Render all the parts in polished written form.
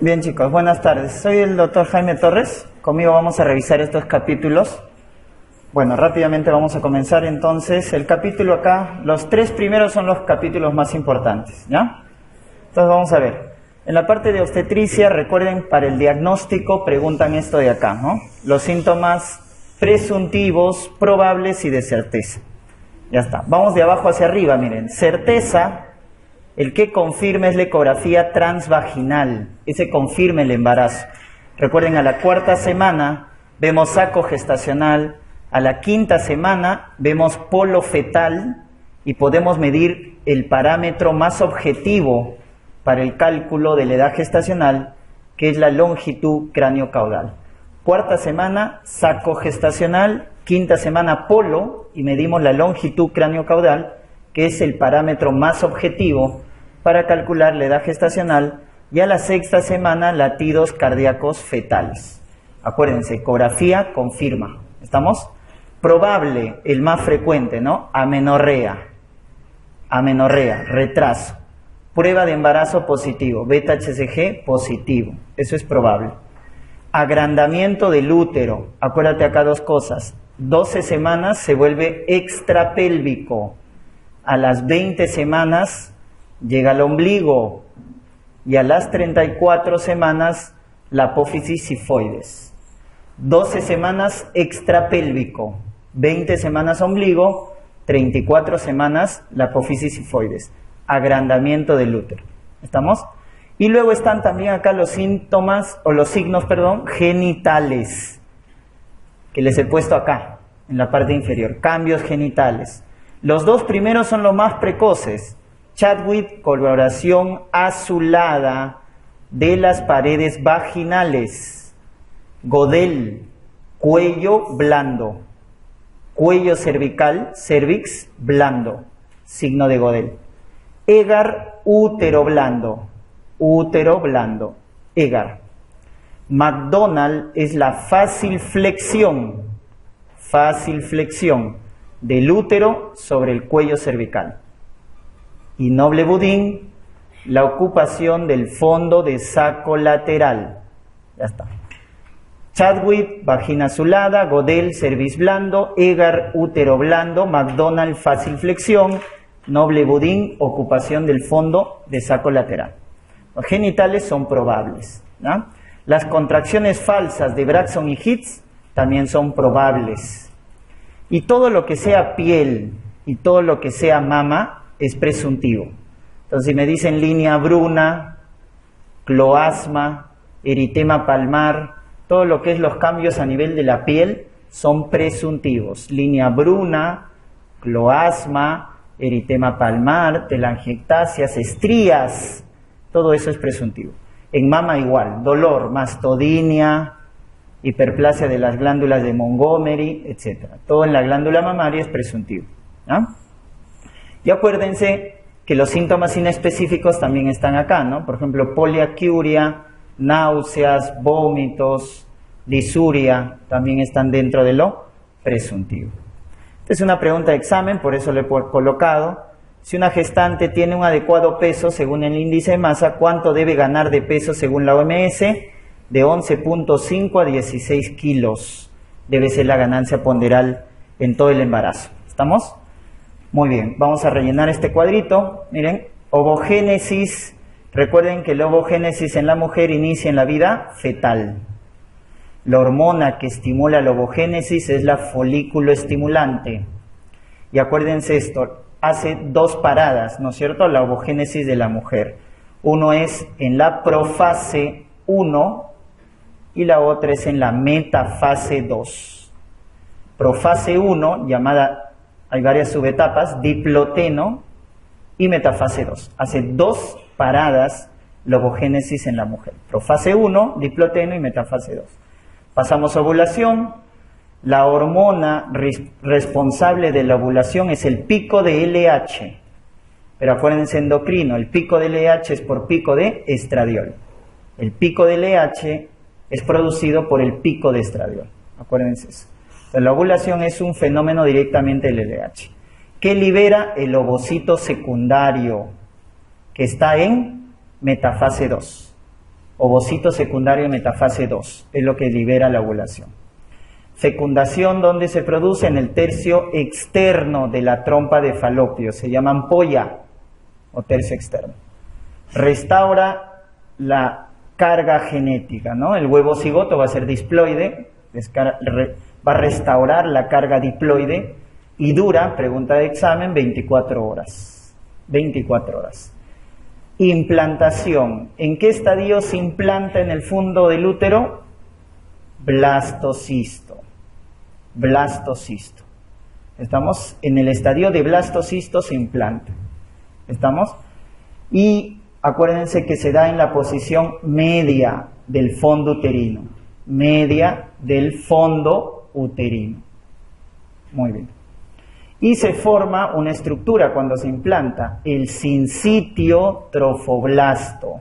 Bien chicos, buenas tardes. Soy el doctor Jaime Torres. Conmigo vamos a revisar estos capítulos. Bueno, rápidamente vamos a comenzar entonces. El capítulo acá, los tres primeros son los capítulos más importantes, ¿ya? Entonces vamos a ver. En la parte de obstetricia, recuerden, para el diagnóstico preguntan esto de acá, ¿no? Los síntomas presuntivos, probables y de certeza. Ya está. Vamos de abajo hacia arriba, miren. Certeza. El que confirma es la ecografía transvaginal, ese confirma el embarazo. Recuerden, a la cuarta semana vemos saco gestacional, a la quinta semana vemos polo fetal y podemos medir el parámetro más objetivo para el cálculo de la edad gestacional, que es la longitud cráneo-caudal. Cuarta semana, saco gestacional, quinta semana, polo, y medimos la longitud cráneo-caudal, que es el parámetro más objetivo para calcular la edad gestacional, y a la sexta semana latidos cardíacos fetales. Acuérdense, ecografía confirma. ¿Estamos? Probable, el más frecuente, ¿no? Amenorrea, retraso. Prueba de embarazo positivo, beta-HCG positivo. Eso es probable. Agrandamiento del útero. Acuérdate acá dos cosas. 12 semanas se vuelve extrapélvico. A las 20 semanas llega al ombligo y a las 34 semanas la apófisis sifoides. 12 semanas extrapélvico, 20 semanas ombligo, 34 semanas la apófisis sifoides. Agrandamiento del útero. ¿Estamos? Y luego están también acá los síntomas, o los signos, perdón, genitales, que les he puesto acá, en la parte inferior. Cambios genitales. Los dos primeros son los más precoces. Chadwick, coloración azulada de las paredes vaginales. Godel, cuello blando. Cuello cervical, cervix blando. Signo de Godel. Egar, útero blando. Útero blando. Egar. McDonald es la fácil flexión. Fácil flexión del útero sobre el cuello cervical. Y noble budín, la ocupación del fondo de saco lateral. Ya está. Chadwick, vagina azulada, Godel, cervix blando, Egar, útero blando, McDonald, fácil flexión, noble budín, ocupación del fondo de saco lateral. Los genitales son probables, ¿no? Las contracciones falsas de Braxton y Hitz también son probables. Y todo lo que sea piel y todo lo que sea mama es presuntivo. Entonces, si me dicen línea bruna, cloasma, eritema palmar, todo lo que es los cambios a nivel de la piel son presuntivos. Línea bruna, cloasma, eritema palmar, telangiectasias, estrías, todo eso es presuntivo. En mama igual, dolor, mastodinia, hiperplasia de las glándulas de Montgomery, etc. Todo en la glándula mamaria es presuntivo, ¿no? Y acuérdense que los síntomas inespecíficos también están acá, ¿no? Por ejemplo, poliacuria, náuseas, vómitos, disuria, también están dentro de lo presuntivo. Esta es una pregunta de examen, por eso le he colocado. Si una gestante tiene un adecuado peso según el índice de masa, ¿cuánto debe ganar de peso según la OMS? De 11.5 a 16 kilos debe ser la ganancia ponderal en todo el embarazo. ¿Estamos? Muy bien, vamos a rellenar este cuadrito. Miren, ovogénesis. Recuerden que la ovogénesis en la mujer inicia en la vida fetal. La hormona que estimula la ovogénesis es la folículo estimulante. Y acuérdense esto, hace dos paradas, ¿no es cierto?, la ovogénesis de la mujer. Uno es en la profase 1 y la otra es en la metafase 2. Profase 1, llamada, hay varias subetapas, diploteno, y metafase 2. Hace dos paradas la ovogénesis en la mujer. Profase 1, diploteno, y metafase 2. Pasamos a ovulación. La hormona responsable de la ovulación es el pico de LH. Pero acuérdense, endocrino, el pico de LH es por pico de estradiol. El pico de LH es producido por el pico de estradiol. Acuérdense eso. Entonces, la ovulación es un fenómeno directamente del LH, que libera el ovocito secundario, que está en metafase 2. Ovocito secundario en metafase 2, es lo que libera la ovulación. Fecundación, ¿dónde se produce? En el tercio externo de la trompa de Falopio, se llama ampolla o tercio externo. Restaura la carga genética, ¿no? El huevo cigoto va a ser diploide, va a restaurar la carga diploide y dura, pregunta de examen, 24 horas. 24 horas. Implantación. ¿En qué estadio se implanta en el fondo del útero? Blastocisto. Blastocisto. Estamos en el estadio de blastocisto, se implanta. ¿Estamos? Y acuérdense que se da en la posición media del fondo uterino. Media del fondo uterino. Muy bien. Y se forma una estructura cuando se implanta, el sincitio trofoblasto.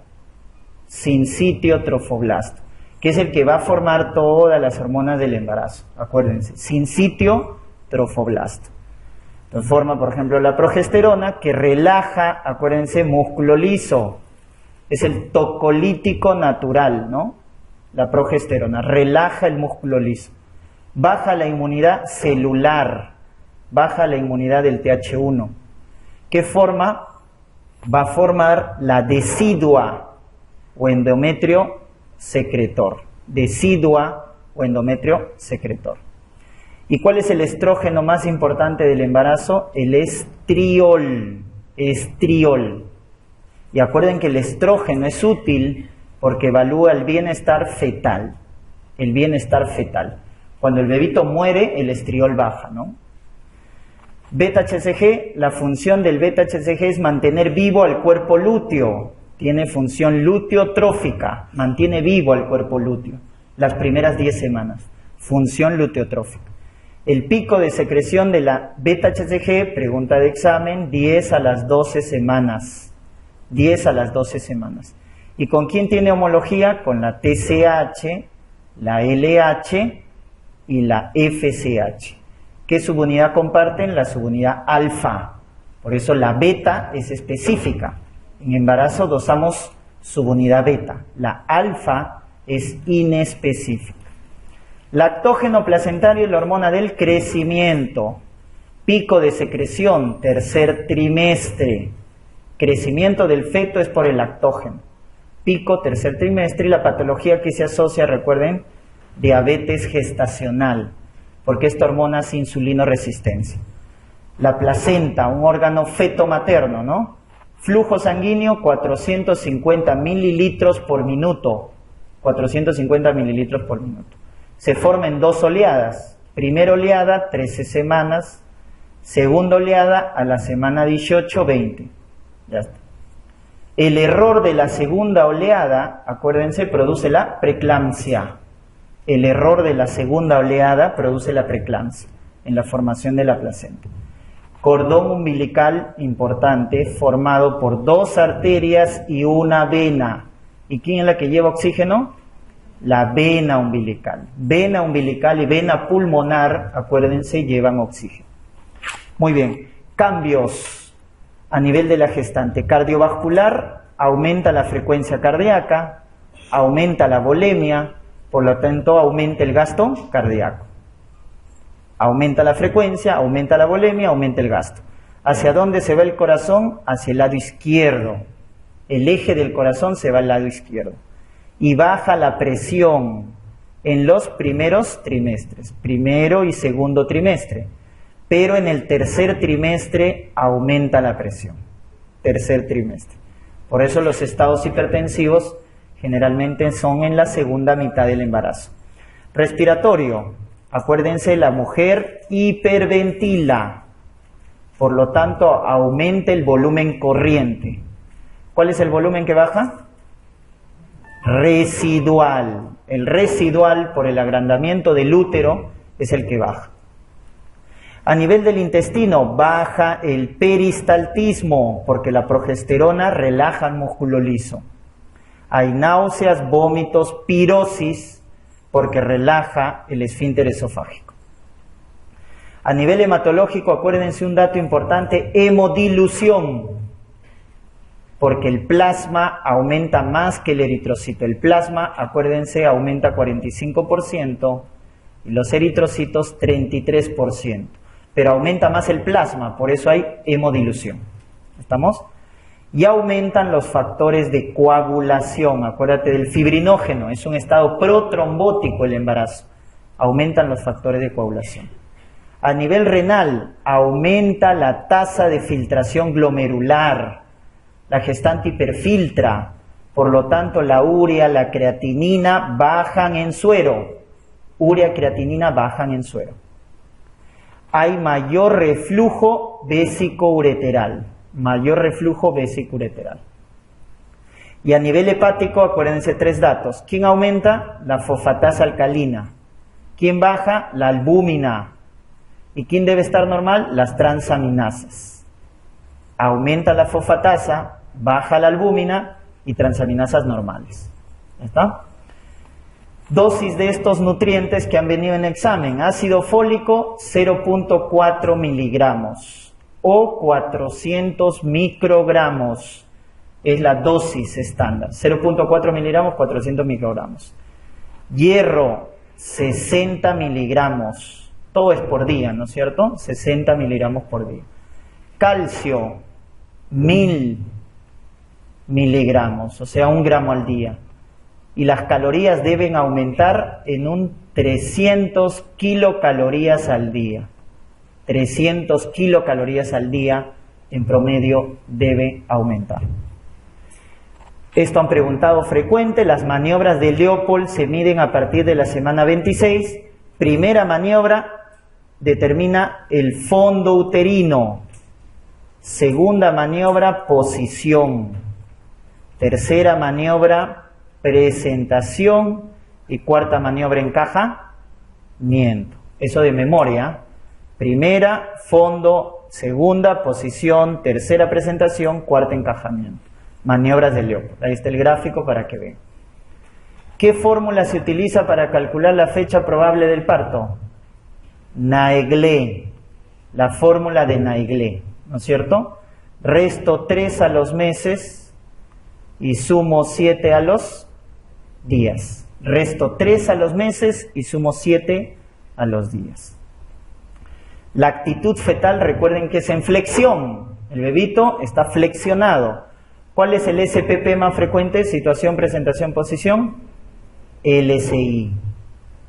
Sincitio trofoblasto, que es el que va a formar todas las hormonas del embarazo. Acuérdense, sincitio trofoblasto. Entonces forma, por ejemplo, la progesterona, que relaja, acuérdense, músculo liso. Es el tocolítico natural, ¿no? La progesterona relaja el músculo liso. Baja la inmunidad celular. Baja la inmunidad del TH1. ¿Qué forma? Va a formar la decidua o endometrio secretor. Decidua o endometrio secretor. ¿Y cuál es el estrógeno más importante del embarazo? El estriol. Estriol. Y acuerden que el estrógeno es útil porque evalúa el bienestar fetal. El bienestar fetal. Cuando el bebito muere, el estriol baja, ¿no? Beta-HCG, la función del beta-HCG es mantener vivo al cuerpo lúteo. Tiene función luteotrófica, mantiene vivo al cuerpo lúteo las primeras 10 semanas. Función luteotrófica. El pico de secreción de la beta-HCG, pregunta de examen, 10 a las 12 semanas. 10 a las 12 semanas. ¿Y con quién tiene homología? Con la TSH, la LH y la FSH. ¿Qué subunidad comparten? La subunidad alfa. Por eso la beta es específica. En embarazo dosamos subunidad beta. La alfa es inespecífica. Lactógeno placentario es la hormona del crecimiento. Pico de secreción, tercer trimestre. Crecimiento del feto es por el lactógeno. Pico, tercer trimestre, y la patología que se asocia, recuerden, diabetes gestacional, porque esta hormona es insulinoresistencia. La placenta, un órgano feto-materno, ¿no? Flujo sanguíneo, 450 mililitros por minuto. 450 mililitros por minuto. Se forma en 2 oleadas. Primera oleada, 13 semanas. Segunda oleada, a la semana 18, 20. Ya está. El error de la segunda oleada, acuérdense, produce la preeclampsia. El error de la segunda oleada produce la preeclampsia en la formación de la placenta. Cordón umbilical importante formado por 2 arterias y una vena. ¿Y quién es la que lleva oxígeno? La vena umbilical. Vena umbilical y vena pulmonar, acuérdense, llevan oxígeno. Muy bien. Cambios a nivel de la gestante. Cardiovascular, aumenta la frecuencia cardíaca, aumenta la volemia, por lo tanto aumenta el gasto cardíaco. Aumenta la frecuencia, aumenta la volemia, aumenta el gasto. ¿Hacia dónde se va el corazón? Hacia el lado izquierdo. El eje del corazón se va al lado izquierdo. Y baja la presión en los primeros trimestres, primero y segundo trimestre. Pero en el tercer trimestre aumenta la presión. Tercer trimestre. Por eso los estados hipertensivos generalmente son en la segunda mitad del embarazo. Respiratorio. Acuérdense, la mujer hiperventila, por lo tanto aumenta el volumen corriente. ¿Cuál es el volumen que baja? Residual. El residual, por el agrandamiento del útero, es el que baja. A nivel del intestino, baja el peristaltismo, porque la progesterona relaja el músculo liso. Hay náuseas, vómitos, pirosis, porque relaja el esfínter esofágico. A nivel hematológico, acuérdense un dato importante, hemodilución. porque el plasma aumenta más que el eritrocito. El plasma, acuérdense, aumenta 45% y los eritrocitos 33%. Pero aumenta más el plasma, por eso hay hemodilución. ¿Estamos? Y aumentan los factores de coagulación. Acuérdate del fibrinógeno, es un estado protrombótico el embarazo. Aumentan los factores de coagulación. A nivel renal, aumenta la tasa de filtración glomerular. La gestante hiperfiltra, por lo tanto la urea, la creatinina bajan en suero. Urea, creatinina bajan en suero. Hay mayor reflujo vesicoureteral. Mayor reflujo vesicoureteral. Y a nivel hepático, acuérdense 3 datos. ¿Quién aumenta? La fosfatasa alcalina. ¿Quién baja? La albúmina. ¿Y quién debe estar normal? Las transaminasas. Aumenta la fosfatasa, baja la albúmina y transaminasas normales. ¿Ya está? Dosis de estos nutrientes que han venido en examen. Ácido fólico, 0.4 miligramos o 400 microgramos. Es la dosis estándar. 0.4 miligramos, 400 microgramos. Hierro, 60 miligramos. Todo es por día, ¿no es cierto? 60 miligramos por día. Calcio, 1000 miligramos, o sea, 1 gramo al día. Y las calorías deben aumentar en un 300 kilocalorías al día. 300 kilocalorías al día en promedio debe aumentar. Esto han preguntado frecuente. Las maniobras de Leopold se miden a partir de la semana 26. Primera maniobra determina el fondo uterino. Segunda maniobra, posición. Tercera maniobra, presentación. Y cuarta maniobra, encajamiento. Eso de memoria. Primera, fondo. Segunda, posición. Tercera, presentación. Cuarta, encajamiento. Maniobras de Leopold. Ahí está el gráfico para que vean. ¿Qué fórmula se utiliza para calcular la fecha probable del parto? Naegele, la fórmula de Naegele, ¿no es cierto? Resto 3 a los meses y sumo 7 a los días. Resto 3 a los meses y sumo 7 a los días. La actitud fetal, recuerden que es en flexión. El bebito está flexionado. ¿Cuál es el SPP más frecuente? Situación, presentación, posición. LSI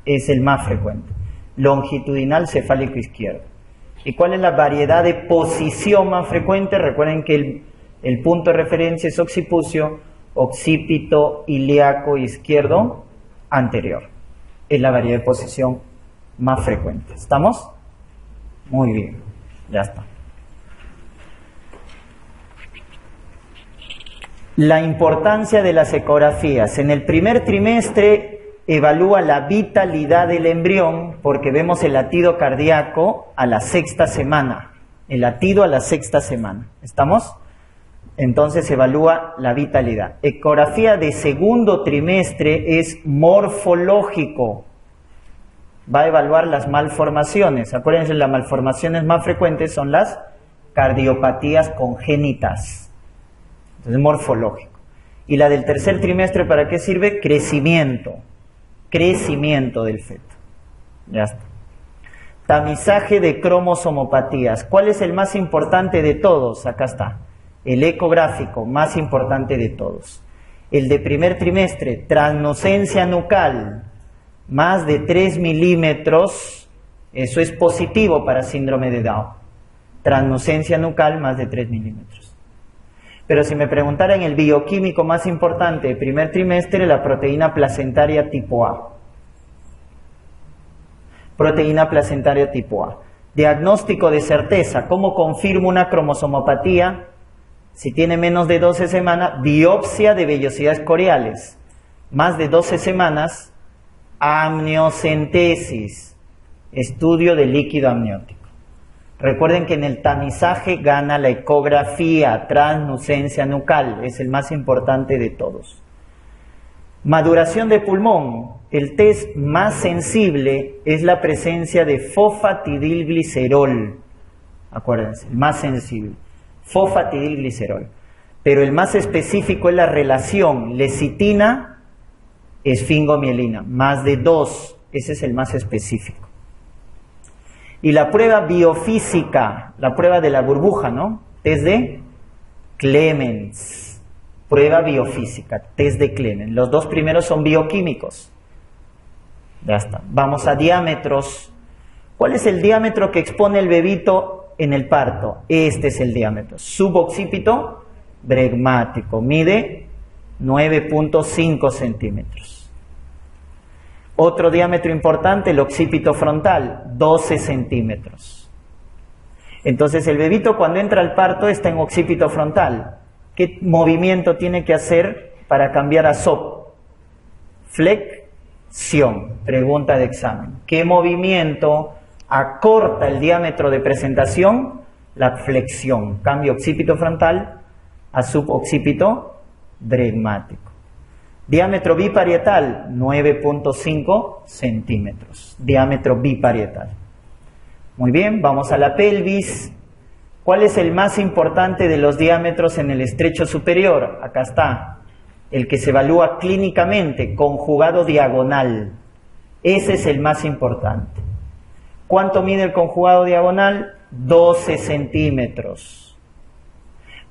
es el más frecuente. Longitudinal cefálico izquierdo. ¿Y cuál es la variedad de posición más frecuente? Recuerden que el punto de referencia es occipucio, occipito ilíaco izquierdo anterior. Es la variedad de posición más frecuente. ¿Estamos? Muy bien, ya está. La importancia de las ecografías. En el primer trimestre evalúa la vitalidad del embrión porque vemos el latido cardíaco a la 6ª semana. El latido a la 6ª semana. ¿Estamos? Entonces evalúa la vitalidad. Ecografía de segundo trimestre es morfológico. Va a evaluar las malformaciones. Acuérdense, las malformaciones más frecuentes son las cardiopatías congénitas. Entonces, morfológico. Y la del tercer trimestre, ¿para qué sirve? Crecimiento. Crecimiento del feto. Ya está. Tamizaje de cromosomopatías. ¿Cuál es el más importante de todos? Acá está. El ecográfico, más importante de todos. El de primer trimestre, translucencia nucal, más de 3 milímetros. Eso es positivo para síndrome de Down. Translucencia nucal, más de 3 milímetros. Pero si me preguntaran el bioquímico más importante del primer trimestre, la proteína placentaria tipo A. Proteína placentaria tipo A. Diagnóstico de certeza. ¿Cómo confirmo una cromosomopatía? Si tiene menos de 12 semanas, biopsia de vellosidades coriales. Más de 12 semanas, amniocentesis. Estudio del líquido amniótico. Recuerden que en el tamizaje gana la ecografía, translucencia nucal, es el más importante de todos. Maduración de pulmón. El test más sensible es la presencia de fosfatidilglicerol. Acuérdense, el más sensible. Fosfatidilglicerol. pero el más específico es la relación lecitina-esfingomielina, más de 2, ese es el más específico. Y la prueba biofísica, la prueba de la burbuja, ¿no? Test de Clemens, prueba biofísica, test de Clemens. Los dos primeros son bioquímicos. Ya está. Vamos a diámetros. ¿Cuál es el diámetro que expone el bebito en el parto? Este es el diámetro. Suboccipito bregmático, mide 9.5 centímetros. Otro diámetro importante, el occipito frontal, 12 centímetros. Entonces el bebito cuando entra al parto está en occipito frontal. ¿Qué movimiento tiene que hacer para cambiar a SOP? Flexión, pregunta de examen. ¿Qué movimiento acorta el diámetro de presentación? La flexión. Cambio occipito frontal a suboccipito bregmático. Diámetro biparietal, 9.5 centímetros. Diámetro biparietal. Muy bien, vamos a la pelvis. ¿Cuál es el más importante de los diámetros en el estrecho superior? Acá está. El que se evalúa clínicamente, conjugado diagonal. Ese es el más importante. ¿Cuánto mide el conjugado diagonal? 12 centímetros.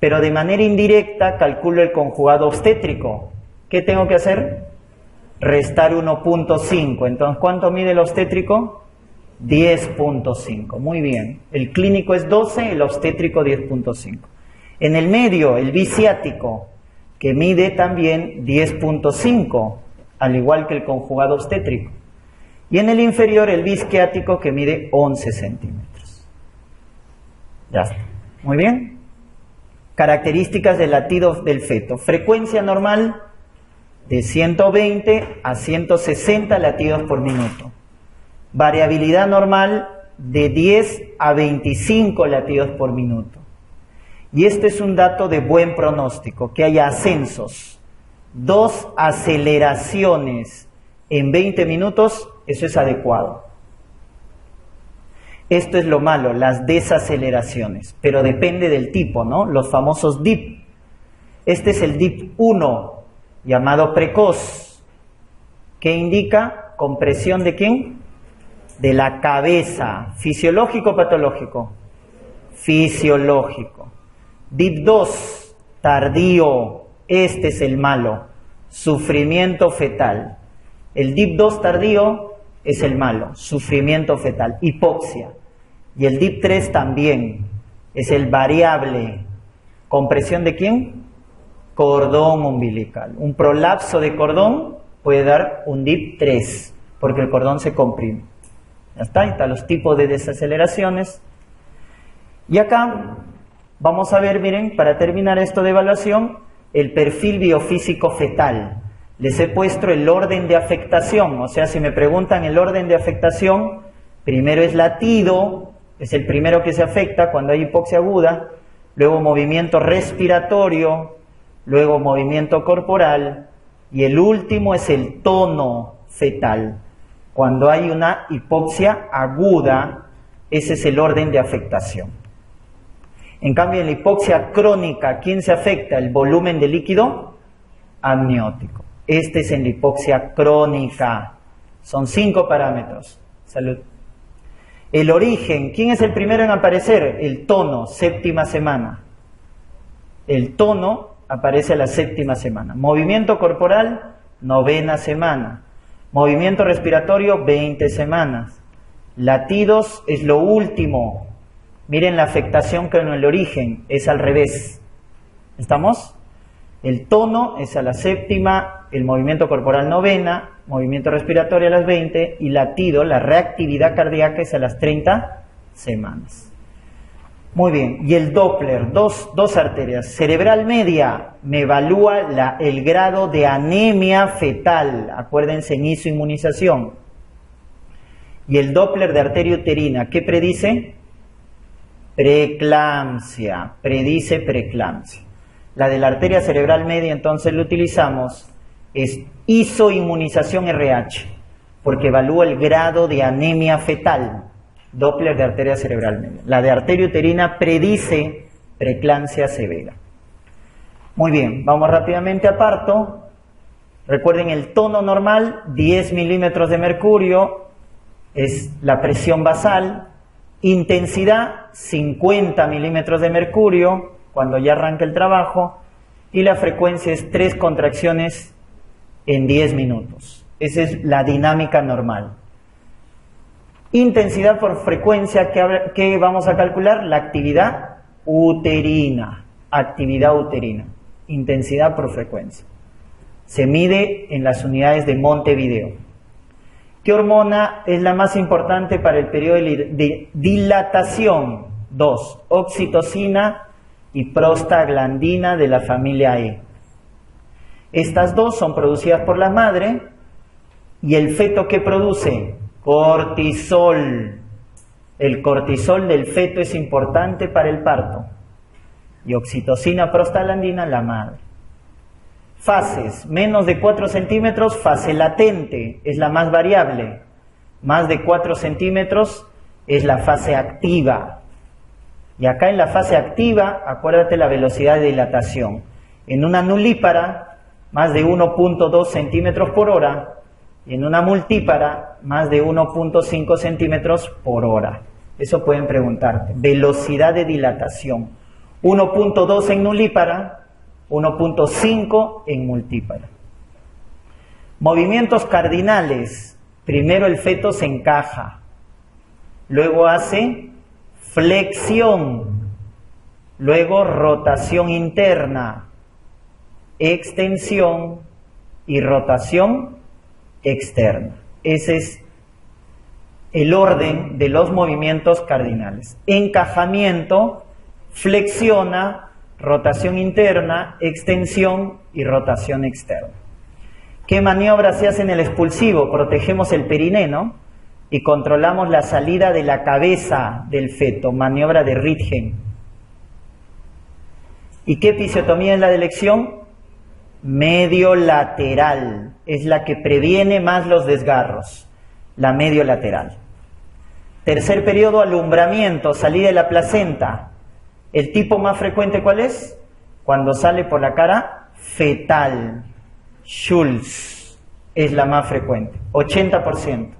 Pero de manera indirecta calculo el conjugado obstétrico. ¿Qué tengo que hacer? Restar 1.5. Entonces, ¿cuánto mide el obstétrico? 10.5. Muy bien. El clínico es 12, el obstétrico 10.5. En el medio, el biciático, que mide también 10.5, al igual que el conjugado obstétrico. Y en el inferior, el bisquiático, que mide 11 centímetros. Ya está. Muy bien. Características del latido del feto. Frecuencia normal de 120 a 160 latidos por minuto. Variabilidad normal de 10 a 25 latidos por minuto. Y este es un dato de buen pronóstico, que haya ascensos. 2 aceleraciones en 20 minutos, eso es adecuado. Esto es lo malo, las desaceleraciones, pero depende del tipo, ¿no? Los famosos DIP. Este es el DIP 1, llamado precoz, que indica compresión de ¿quién? De la cabeza. ¿Fisiológico o patológico? Fisiológico. DIP 2, tardío, este es el malo, sufrimiento fetal. El DIP 2 tardío es el malo, sufrimiento fetal, hipoxia. Y el DIP 3 también, es el variable. ¿Compresión de quién? Cordón umbilical. Un prolapso de cordón puede dar un DIP 3, porque el cordón se comprime. Ya está, ahí están los tipos de desaceleraciones. Y acá vamos a ver, miren, para terminar esto de evaluación, el perfil biofísico fetal. Les he puesto el orden de afectación, o sea, si me preguntan el orden de afectación, primero es latido, es el primero que se afecta cuando hay hipoxia aguda, luego movimiento respiratorio, luego movimiento corporal, y el último es el tono fetal. Cuando hay una hipoxia aguda, ese es el orden de afectación. En cambio, en la hipoxia crónica, ¿quién se afecta? El volumen de líquido amniótico. Este es en la hipoxia crónica. Son 5 parámetros. Salud. El origen, ¿quién es el primero en aparecer? El tono, 7ª semana. El tono aparece a la 7ª semana. Movimiento corporal, 9ª semana. Movimiento respiratorio, 20 semanas. Latidos es lo último. Miren la afectación con el origen, es al revés. ¿Estamos? El tono es a la 7ª, el movimiento corporal 9ª, movimiento respiratorio a las 20 y latido, la reactividad cardíaca es a las 30 semanas. Muy bien, y el Doppler, dos arterias. Cerebral media me evalúa el grado de anemia fetal, acuérdense en isoinmunización. Y el Doppler de arteria uterina, ¿qué predice? Preeclampsia, predice preeclampsia. La de la arteria cerebral media, entonces lo utilizamos, es isoinmunización RH, porque evalúa el grado de anemia fetal. Doppler de arteria cerebral media. La de arteria uterina predice preeclampsia severa. Muy bien, vamos rápidamente a parto. Recuerden el tono normal, 10 milímetros de mercurio, es la presión basal. Intensidad, 50 milímetros de mercurio, cuando ya arranca el trabajo. Y la frecuencia es 3 contracciones en 10 minutos. Esa es la dinámica normal. Intensidad por frecuencia, ¿qué vamos a calcular? La actividad uterina. Actividad uterina. Intensidad por frecuencia. Se mide en las unidades de Montevideo. ¿Qué hormona es la más importante para el periodo de dilatación? 2. Oxitocina y prostaglandina de la familia E. Estas dos son producidas por la madre y el feto ¿qué produce? Cortisol. El cortisol del feto es importante para el parto. Y oxitocina, prostaglandina, la madre. Fases, menos de 4 centímetros, fase latente, es la más variable. Más de 4 centímetros es la fase activa. Y acá en la fase activa, acuérdate la velocidad de dilatación. En una nulípara, más de 1.2 centímetros por hora. Y en una multípara, más de 1.5 centímetros por hora. Eso pueden preguntarte. Velocidad de dilatación. 1.2 en nulípara, 1.5 en multípara. Movimientos cardinales. Primero el feto se encaja. Luego hace flexión. Luego rotación interna. Extensión y rotación externa. Ese es el orden de los movimientos cardinales. Encajamiento, flexiona, rotación interna, extensión y rotación externa. ¿Qué maniobra se hace en el expulsivo? Protegemos el perineo y controlamos la salida de la cabeza del feto, maniobra de Ritgen. ¿Y qué episiotomía es la de elección? Medio lateral, es la que previene más los desgarros, la medio lateral. Tercer periodo, alumbramiento, salida de la placenta. ¿El tipo más frecuente cuál es? Cuando sale por la cara fetal. Schultz es la más frecuente, 80%.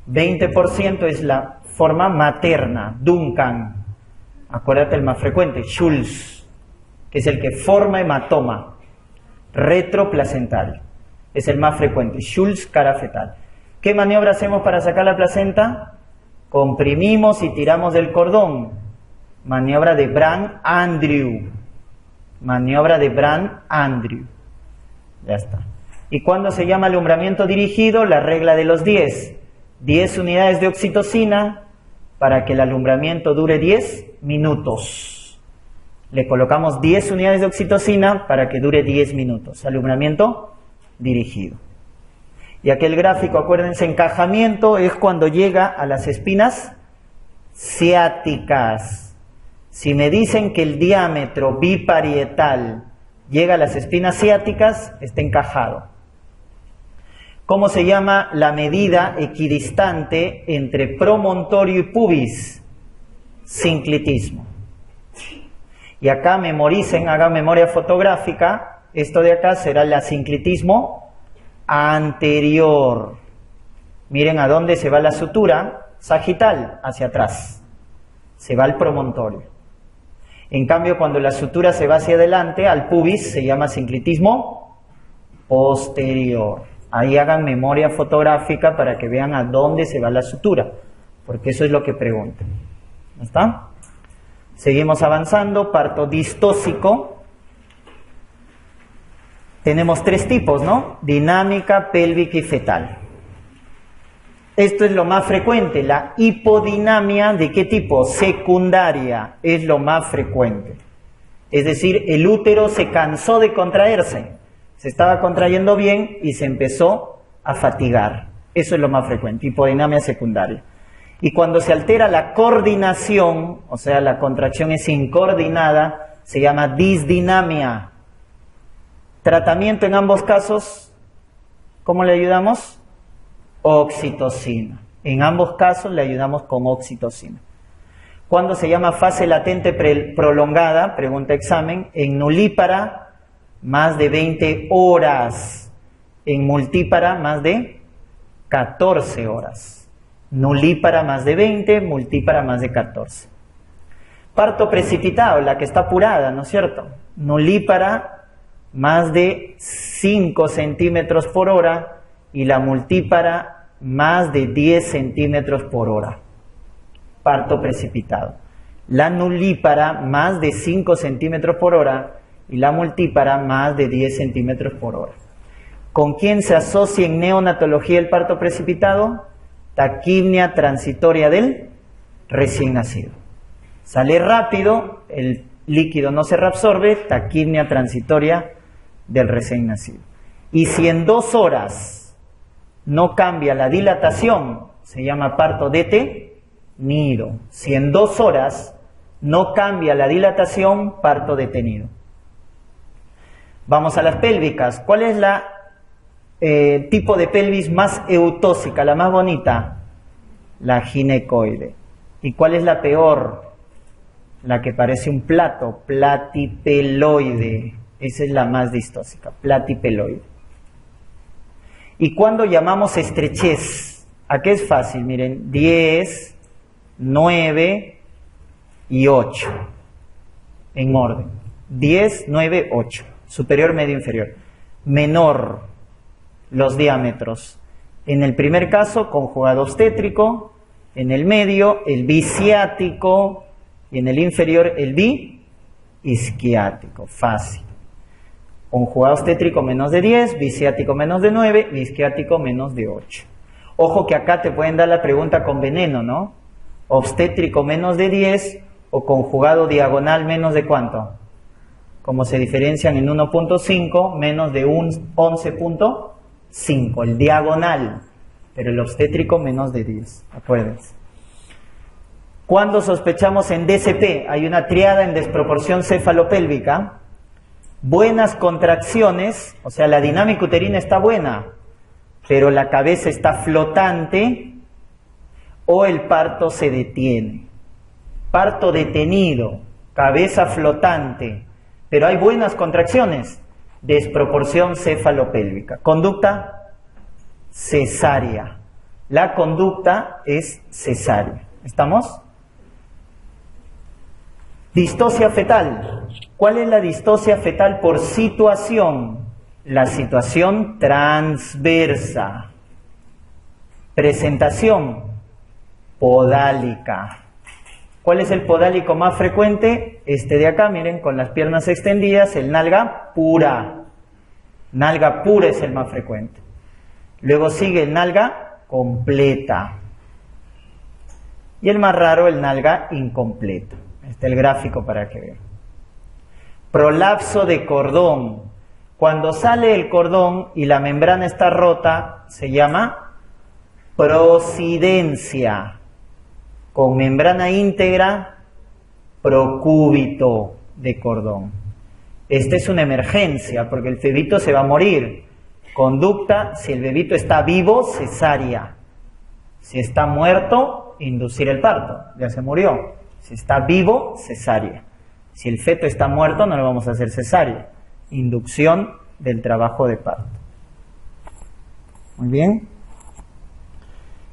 20% es la forma materna, Duncan. Acuérdate el más frecuente, Schultz, que es el que forma hematoma. Retroplacental, es el más frecuente, Schultz cara fetal. ¿Qué maniobra hacemos para sacar la placenta? Comprimimos y tiramos del cordón. Maniobra de Brandt-Andrew. Maniobra de Brandt-Andrew. Ya está. ¿Y cuándo se llama alumbramiento dirigido? La regla de los 10. 10 unidades de oxitocina para que el alumbramiento dure 10 minutos. Le colocamos 10 unidades de oxitocina para que dure 10 minutos. Alumbramiento dirigido. Y aquel gráfico, acuérdense, encajamiento es cuando llega a las espinas ciáticas. Si me dicen que el diámetro biparietal llega a las espinas ciáticas, está encajado. ¿Cómo se llama la medida equidistante entre promontorio y pubis? Sinclitismo. Y acá memoricen, hagan memoria fotográfica, esto de acá será el asinclitismo anterior. Miren a dónde se va la sutura sagital, hacia atrás. Se va al promontorio. En cambio, cuando la sutura se va hacia adelante, al pubis, se llama sinclitismo posterior. Ahí hagan memoria fotográfica para que vean a dónde se va la sutura, porque eso es lo que preguntan. ¿No está? Seguimos avanzando, parto distóxico. Tenemos 3 tipos, ¿no? Dinámica, pélvica y fetal. Esto es lo más frecuente. La hipodinamia, ¿de qué tipo? Secundaria, es lo más frecuente. Es decir, el útero se cansó de contraerse. Se estaba contrayendo bien y se empezó a fatigar. Eso es lo más frecuente, hipodinamia secundaria. Y cuando se altera la coordinación, o sea, la contracción es incoordinada, se llama disdinamia. Tratamiento en ambos casos, ¿cómo le ayudamos? Oxitocina. En ambos casos le ayudamos con oxitocina. ¿Cuándo se llama fase latente prolongada? Pregunta examen. En nulípara, más de 20 horas. En multípara, más de 14 horas. Nulípara, más de 20, multípara, más de 14. Parto precipitado, la que está apurada, ¿no es cierto? Nulípara, más de 5 centímetros por hora, y la multípara, más de 10 centímetros por hora. Parto precipitado. La nulípara, más de 5 centímetros por hora, y la multípara, más de 10 centímetros por hora. ¿Con quién se asocia en neonatología el parto precipitado? Taquipnea transitoria del recién nacido. Sale rápido, el líquido no se reabsorbe, taquipnea transitoria del recién nacido. Y si en 2 horas no cambia la dilatación, se llama parto detenido. Si en 2 horas no cambia la dilatación, parto detenido. Vamos a las pélvicas. ¿Cuál es la tipo de pelvis más eutóxica, la más bonita? La ginecoide. ¿Y cuál es la peor? La que parece un plato, platipeloide. Esa es la más distóxica, platipeloide. ¿Y cuándo llamamos estrechez? ¿A qué es fácil? Miren, 10, 9 y 8. En orden. 10, 9, 8. Superior, medio, inferior. Menor, los diámetros. En el primer caso, conjugado obstétrico. En el medio, el biciático. Y en el inferior, el biisquiático. Fácil. Conjugado obstétrico menos de 10, biciático menos de 9, biisquiático menos de 8. Ojo que acá te pueden dar la pregunta con veneno, ¿no? Obstétrico menos de 10 o conjugado diagonal menos de ¿cuánto? Como se diferencian en 1.5, menos de 11.5, el diagonal, pero el obstétrico menos de 10, acuérdense. ¿Cuándo sospechamos en DCP? Hay una triada en desproporción cefalopélvica. Buenas contracciones, o sea, la dinámica uterina está buena, pero la cabeza está flotante o el parto se detiene. Parto detenido, cabeza flotante, pero hay buenas contracciones, desproporción cefalopélvica. Conducta cesárea. La conducta es cesárea. ¿Estamos? Distocia fetal. ¿Cuál es la distocia fetal por situación? La situación transversa. Presentación podálica. ¿Cuál es el podálico más frecuente? Este de acá, miren, con las piernas extendidas, el nalga pura. Nalga pura es el más frecuente. Luego sigue el nalga completa. Y el más raro, el nalga incompleta. Este es el gráfico para que vean. Prolapso de cordón. Cuando sale el cordón y la membrana está rota, se llama prosidencia. Con membrana íntegra, procúbito de cordón. Esta es una emergencia porque el bebito se va a morir. Conducta, si el bebito está vivo, cesárea. Si está muerto, inducir el parto. Ya se murió. Si está vivo, cesárea. Si el feto está muerto, no le vamos a hacer cesárea. Inducción del trabajo de parto. Muy bien.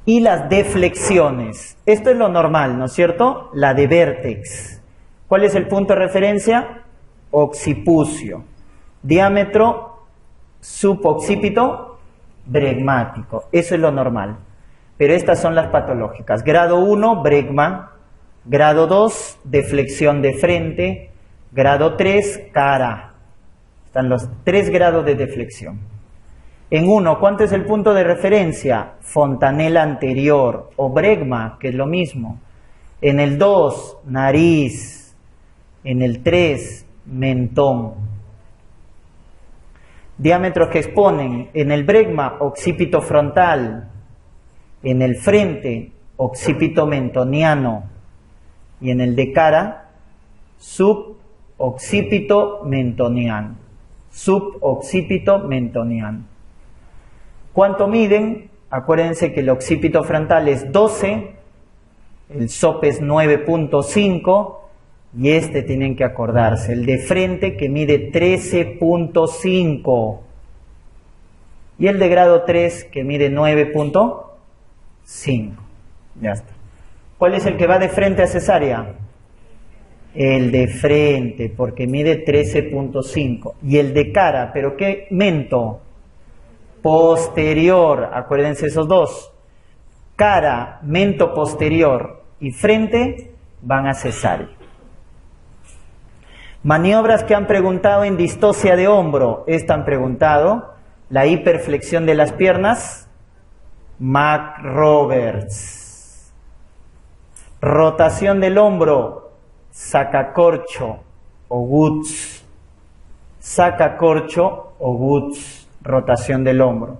Y las deflexiones. Esto es lo normal, ¿no es cierto? La de vértex. ¿Cuál es el punto de referencia? Occipucio. Diámetro suboccipito bregmático. Eso es lo normal. Pero estas son las patológicas. Grado 1, bregma. Grado 2, deflexión de frente. Grado 3, cara. Están los 3 grados de deflexión. En 1, ¿cuánto es el punto de referencia? Fontanela anterior o bregma, que es lo mismo. En el 2, nariz. En el 3, mentón. Diámetros que exponen. En el bregma, occipito frontal. En el frente, occipito mentoniano. Y en el de cara, suboccipito mentoniano. Suboccipito mentoniano. ¿Cuánto miden? Acuérdense que el occipito frontal es 12 el SOP es 9.5 y este tienen que acordarse, el de frente que mide 13.5 y el de grado 3 que mide 9.5. Ya está. ¿Cuál es el que va de frente a cesárea? El de frente, porque mide 13.5. Y el de cara, ¿pero qué mento? Posterior, acuérdense esos dos. Cara, mento posterior y frente van a cesárea. Maniobras que han preguntado en distocia de hombro. Esta han preguntado. La hiperflexión de las piernas, McRoberts. Rotación del hombro, sacacorcho o Woods. Sacacorcho o Woods, rotación del hombro.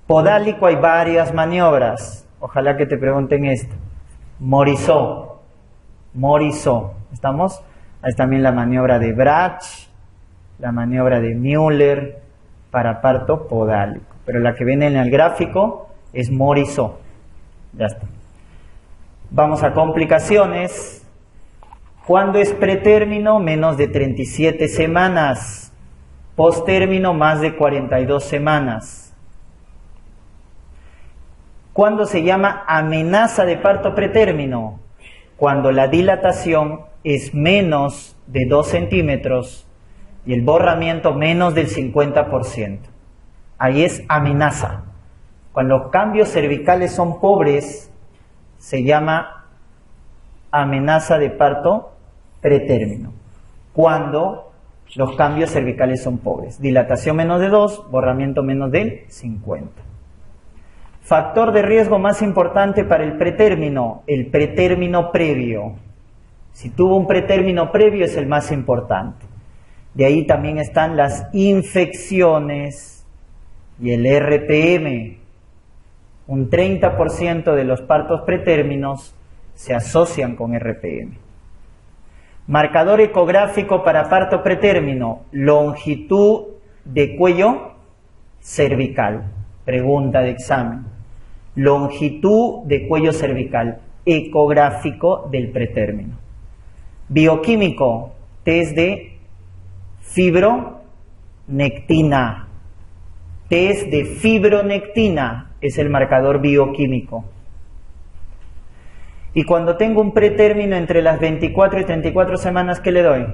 Podálico hay varias maniobras. Ojalá que te pregunten esto. Morisot. Morisot. ¿Estamos? Hay también la maniobra de Brach, la maniobra de Müller para parto podálico. Pero la que viene en el gráfico es Morisot. Ya está. Vamos a complicaciones. ¿Cuándo es pretérmino? Menos de 37 semanas. Posttérmino, más de 42 semanas. ¿Cuándo se llama amenaza de parto pretérmino? Cuando la dilatación es menos de 2 centímetros y el borramiento menos del 50%. Ahí es amenaza. Cuando los cambios cervicales son pobres, se llama amenaza de parto pretérmino. Cuando los cambios cervicales son pobres. Dilatación menos de 2, borramiento menos del 50%. Factor de riesgo más importante para el pretérmino previo. Si tuvo un pretérmino previo es el más importante. De ahí también están las infecciones y el RPM. Un 30% de los partos pretérminos se asocian con RPM. Marcador ecográfico para parto pretérmino, longitud de cuello cervical. Pregunta de examen. Longitud de cuello cervical, ecográfico del pretérmino. Bioquímico, test de fibronectina. Test de fibronectina es el marcador bioquímico. Y cuando tengo un pretérmino entre las 24 y 34 semanas, ¿qué le doy?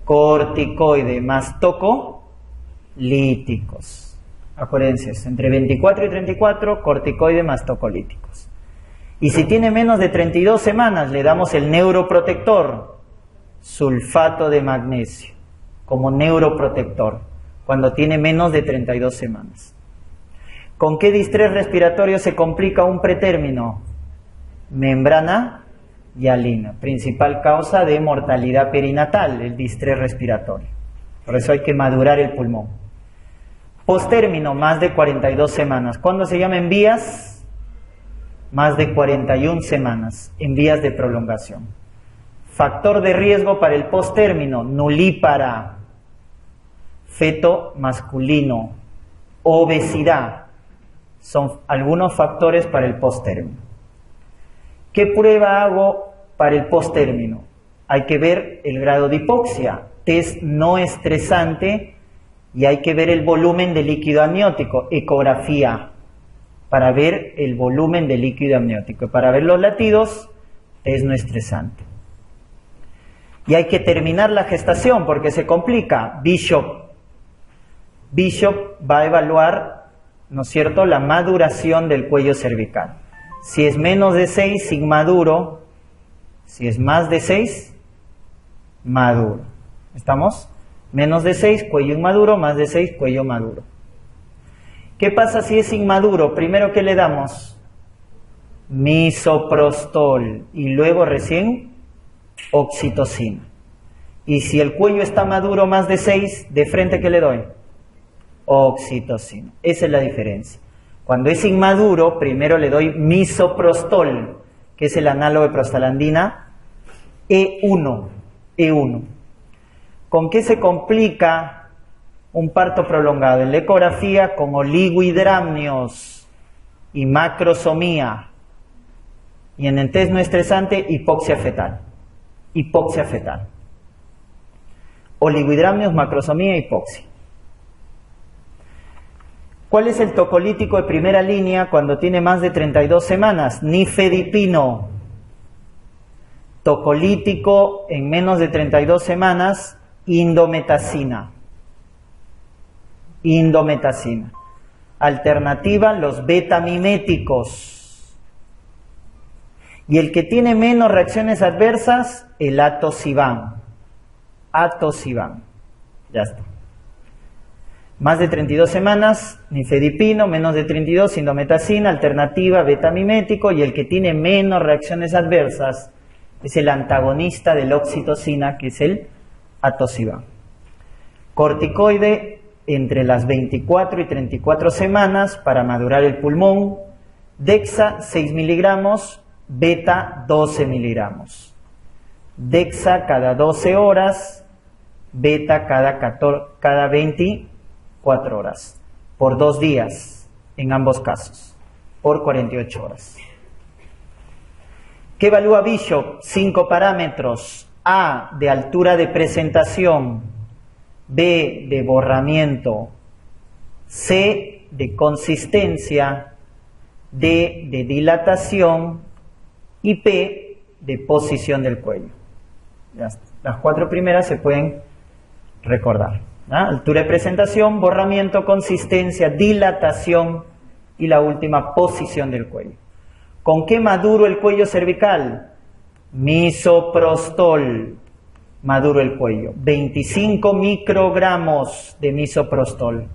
Corticoide más tocolíticos. Acuérdense, entre 24 y 34, corticoide más tocolíticos. Y si tiene menos de 32 semanas, le damos el neuroprotector, sulfato de magnesio, como neuroprotector, cuando tiene menos de 32 semanas. ¿Con qué distrés respiratorio se complica un pretérmino? Membrana hialina, principal causa de mortalidad perinatal, el distrés respiratorio. Por eso hay que madurar el pulmón. Posttérmino, más de 42 semanas. ¿Cuándo se llama en vías? Más de 41 semanas, en vías de prolongación. Factor de riesgo para el posttérmino, nulípara, feto masculino, obesidad. Son algunos factores para el posttérmino. ¿Qué prueba hago para el posttérmino? Hay que ver el grado de hipoxia, test no estresante, y hay que ver el volumen de líquido amniótico, ecografía, para ver el volumen de líquido amniótico. Para ver los latidos, test no estresante. Y hay que terminar la gestación porque se complica. Bishop va a evaluar, ¿no es cierto?, la maduración del cuello cervical. Si es menos de 6, inmaduro. Si es más de 6, maduro. ¿Estamos? Menos de 6, cuello inmaduro, más de 6, cuello maduro. ¿Qué pasa si es inmaduro? Primero, ¿qué le damos? Misoprostol y luego recién oxitocina. Y si el cuello está maduro más de 6, ¿de frente qué le doy? Oxitocina. Esa es la diferencia. Cuando es inmaduro, primero le doy misoprostol, que es el análogo de prostaglandina, E1. ¿Con qué se complica un parto prolongado? En la ecografía con oligohidramnios y macrosomía. Y en el test no estresante, hipoxia fetal. Hipoxia fetal. Oligohidramnios, macrosomía, hipoxia. ¿Cuál es el tocolítico de primera línea cuando tiene más de 32 semanas? Nifedipino. Tocolítico en menos de 32 semanas, indometacina. Indometacina. Alternativa, los betamiméticos. Y el que tiene menos reacciones adversas, el atosiban. Atosiban. Ya está. Más de 32 semanas, nifedipino, menos de 32, indometacina, alternativa, betamimético, y el que tiene menos reacciones adversas es el antagonista de la oxitocina, que es el atosiban. Corticoide entre las 24 y 34 semanas para madurar el pulmón, dexa 6 miligramos, beta 12 miligramos. Dexa cada 12 horas, beta cada 24 horas, por 2 días, en ambos casos, por 48 horas. ¿Qué evalúa Bishop? 5 parámetros. A, de altura de presentación. B, de borramiento. C, de consistencia. D, de dilatación. Y P, de posición del cuello. Ya está. Las 4 primeras se pueden recordar. Altura de presentación, borramiento, consistencia, dilatación y la última, posición del cuello. ¿Con qué maduro el cuello cervical? Misoprostol. Maduro el cuello. 25 microgramos de misoprostol.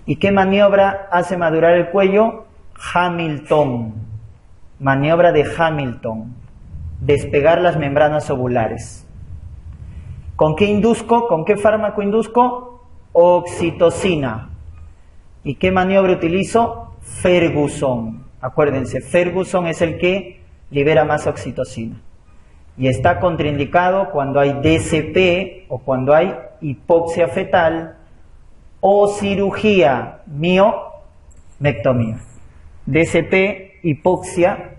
¿Y qué maniobra hace madurar el cuello? Hamilton. Maniobra de Hamilton. Despegar las membranas ovulares. ¿Con qué induzco? ¿Con qué fármaco induzco? Oxitocina. ¿Y qué maniobra utilizo? Ferguson. Acuérdense, Ferguson es el que libera más oxitocina. Y está contraindicado cuando hay DCP o cuando hay hipoxia fetal o cirugía miomectomía. DCP, hipoxia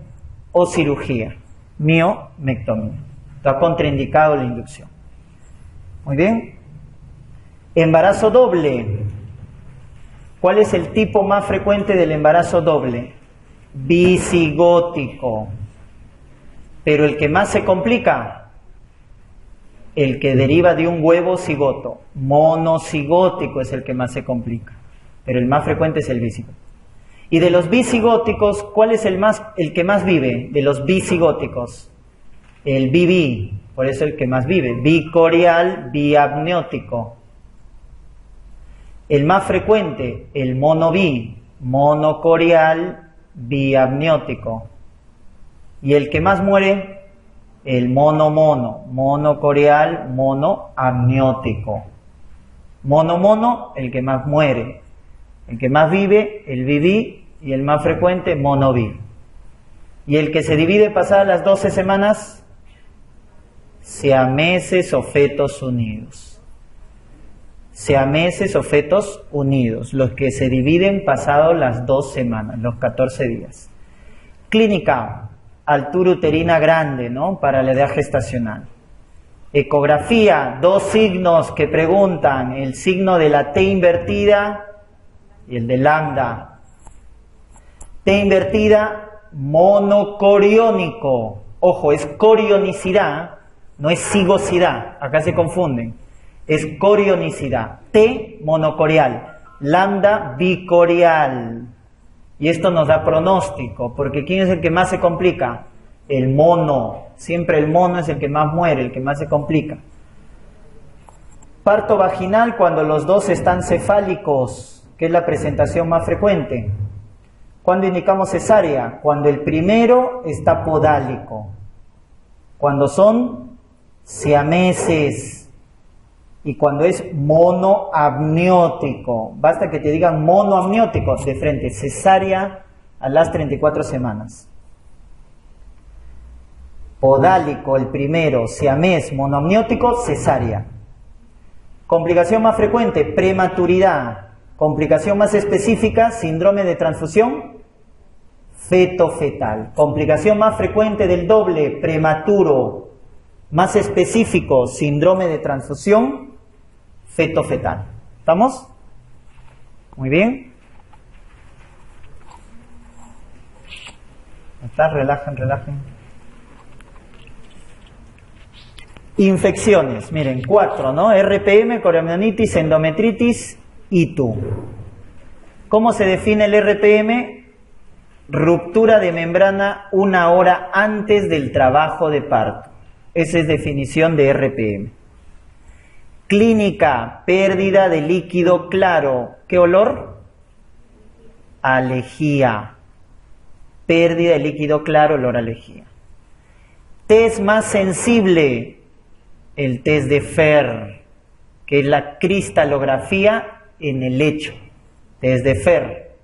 o cirugía miomectomía. Está contraindicado la inducción. Muy bien. Embarazo doble. ¿Cuál es el tipo más frecuente del embarazo doble? Bicigótico. Pero el que más se complica, el que deriva de un huevo cigoto. Monocigótico es el que más se complica. Pero el más frecuente es el bicigótico. Y de los bicigóticos, ¿cuál es el que más vive? De los bicigóticos. El BB, por eso el que más vive. Bicorial, biapniótico. El más frecuente, el monobi, monocorial, biapniótico. Y el que más muere, el mono-mono, monocorial, monoamniótico. Mono-mono, el que más muere. El que más vive, el BB, y el más frecuente, monobi. Y el que se divide pasadas las 12 semanas, siameses o fetos unidos. Siameses o fetos unidos, los que se dividen pasado las 2 semanas, los 14 días. Clínica, altura uterina grande, ¿no? Para la edad gestacional. Ecografía, 2 signos que preguntan, el signo de la T invertida y el de lambda. T invertida, monocoriónico. Ojo, es corionicidad, no es cigosidad, acá se confunden. Es corionicidad. T, monocorial. Lambda, bicorial. Y esto nos da pronóstico, porque ¿quién es el que más se complica? El mono. Siempre el mono es el que más muere, el que más se complica. Parto vaginal cuando los dos están cefálicos, que es la presentación más frecuente. ¿Cuándo indicamos cesárea? Cuando el primero está podálico. Cuando son siameses. Y cuando es monoamniótico, basta que te digan monoamniótico de frente, cesárea a las 34 semanas. Podálico el primero, siamés, monoamniótico, cesárea. Complicación más frecuente, prematuridad. Complicación más específica, síndrome de transfusión feto-fetal. Complicación más frecuente del doble, prematuro. Más específico, síndrome de transfusión, feto-fetal. ¿Estamos? Muy bien. Relajen. Infecciones, miren, 4, ¿no? RPM, coriomionitis, endometritis, ITU. ¿Cómo se define el RPM? Ruptura de membrana 1 hora antes del trabajo de parto. Esa es definición de RPM. Clínica, pérdida de líquido claro. ¿Qué olor? A lejía. Pérdida de líquido claro, olor a lejía. Test más sensible, el test de Fer, que es la cristalografía en el lecho. Test de Fer.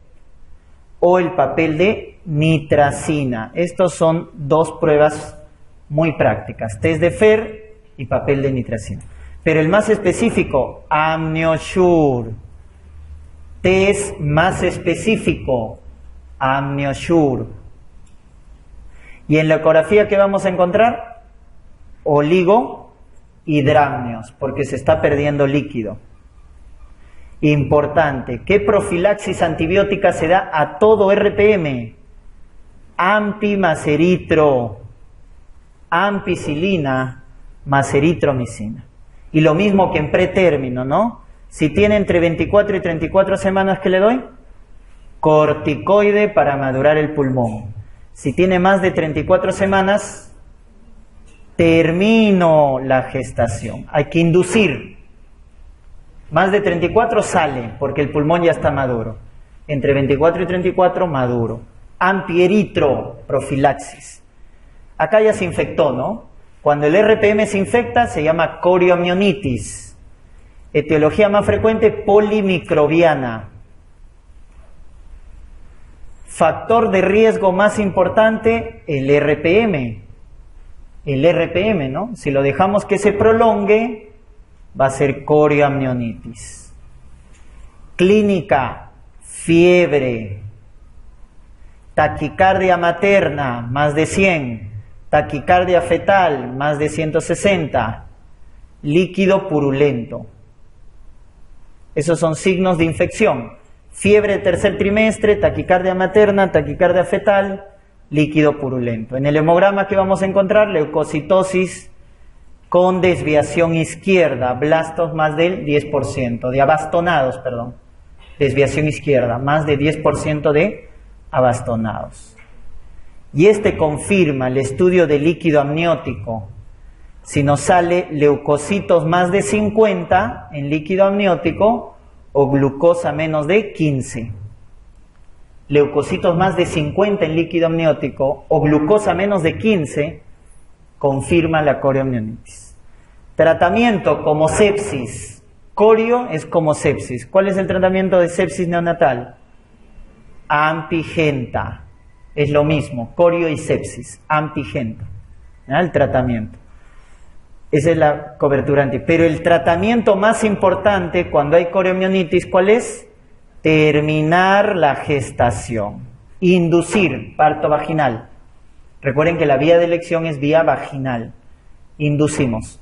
O el papel de nitracina. Estos son 2 pruebas muy prácticas, test de Fer y papel de nitracina. Pero el más específico, AmnioSure. Test más específico, AmnioSure. Y en la ecografía, ¿qué vamos a encontrar? Oligohidramnios, porque se está perdiendo líquido. Importante, ¿qué profilaxis antibiótica se da a todo RPM? Ampi más eritro, ampicilina más eritromicina. Y lo mismo que en pretérmino, ¿no? Si tiene entre 24 y 34 semanas, ¿qué le doy? Corticoide para madurar el pulmón. Si tiene más de 34 semanas, termino la gestación. Hay que inducir. Más de 34 sale, porque el pulmón ya está maduro. Entre 24 y 34, maduro. Ampieritro, profilaxis. Acá ya se infectó, ¿no? Cuando el RPM se infecta, se llama coriomionitis. Etiología más frecuente, polimicrobiana. Factor de riesgo más importante, el RPM. El RPM, ¿no? Si lo dejamos que se prolongue, va a ser coriomionitis. Clínica, fiebre. Taquicardia materna, más de 100. Taquicardia fetal, más de 160. Líquido purulento. Esos son signos de infección. Fiebre de tercer trimestre, taquicardia materna, taquicardia fetal, líquido purulento. En el hemograma, ¿qué vamos a encontrar? Leucocitosis con desviación izquierda, blastos más del 10%, de abastonados, perdón. Desviación izquierda, más de 10% de abastonados. Y este confirma el estudio de líquido amniótico. Si nos sale leucocitos más de 50 en líquido amniótico o glucosa menos de 15. Leucocitos más de 50 en líquido amniótico o glucosa menos de 15 confirma la coriomionitis. Tratamiento como sepsis. Corio es como sepsis. ¿Cuál es el tratamiento de sepsis neonatal? Ampigenta. Es lo mismo, corio y sepsis, ampigenta. El tratamiento. Esa es la cobertura anti. Pero el tratamiento más importante cuando hay coriomionitis, ¿cuál es? Terminar la gestación. Inducir parto vaginal. Recuerden que la vía de elección es vía vaginal. Inducimos.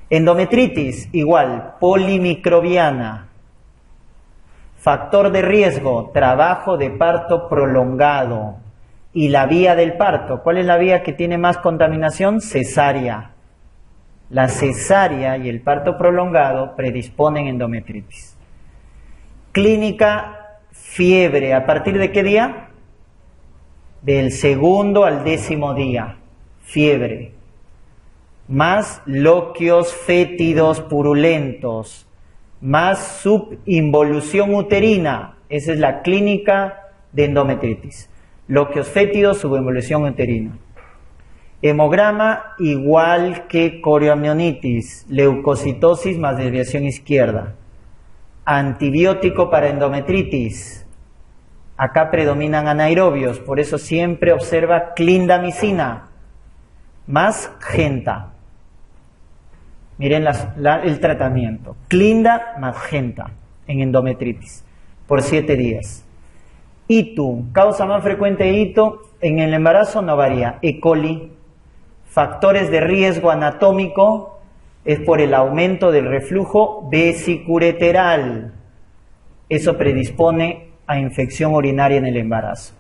Endometritis, igual, polimicrobiana. Factor de riesgo, trabajo de parto prolongado. Y la vía del parto, ¿cuál es la vía que tiene más contaminación? Cesárea. La cesárea y el parto prolongado predisponen endometritis. Clínica, fiebre. ¿A partir de qué día? Del 2º al 10º día. Fiebre. Más loquios fétidos purulentos. Más subinvolución uterina. Esa es la clínica de endometritis. Loquios fétidos, subinvolución uterina. Hemograma igual que coriomionitis. Leucocitosis más desviación izquierda. Antibiótico para endometritis. Acá predominan anaerobios, por eso siempre observa clindamicina más genta. Miren el tratamiento. Clinda más genta en endometritis por 7 días. ITU, causa más frecuente de ITU en el embarazo no varía. E. coli. Factores de riesgo anatómico es por el aumento del reflujo vesicureteral. Eso predispone a infección urinaria en el embarazo.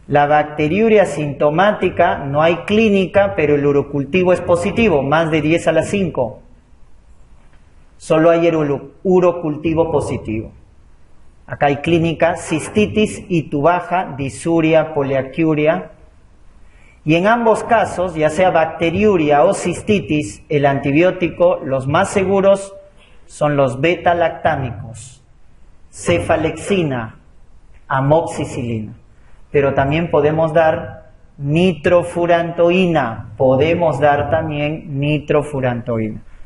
La bacteriuria sintomática, no hay clínica, pero el urocultivo es positivo, más de 10 a la 5. Solo hay el urocultivo positivo. Acá hay clínica, cistitis, itubaja, disuria, poliaquiuria. Y en ambos casos, ya sea bacteriuria o cistitis, el antibiótico, los más seguros son los beta-lactámicos, cefalexina, amoxicilina. Pero también podemos dar nitrofurantoína,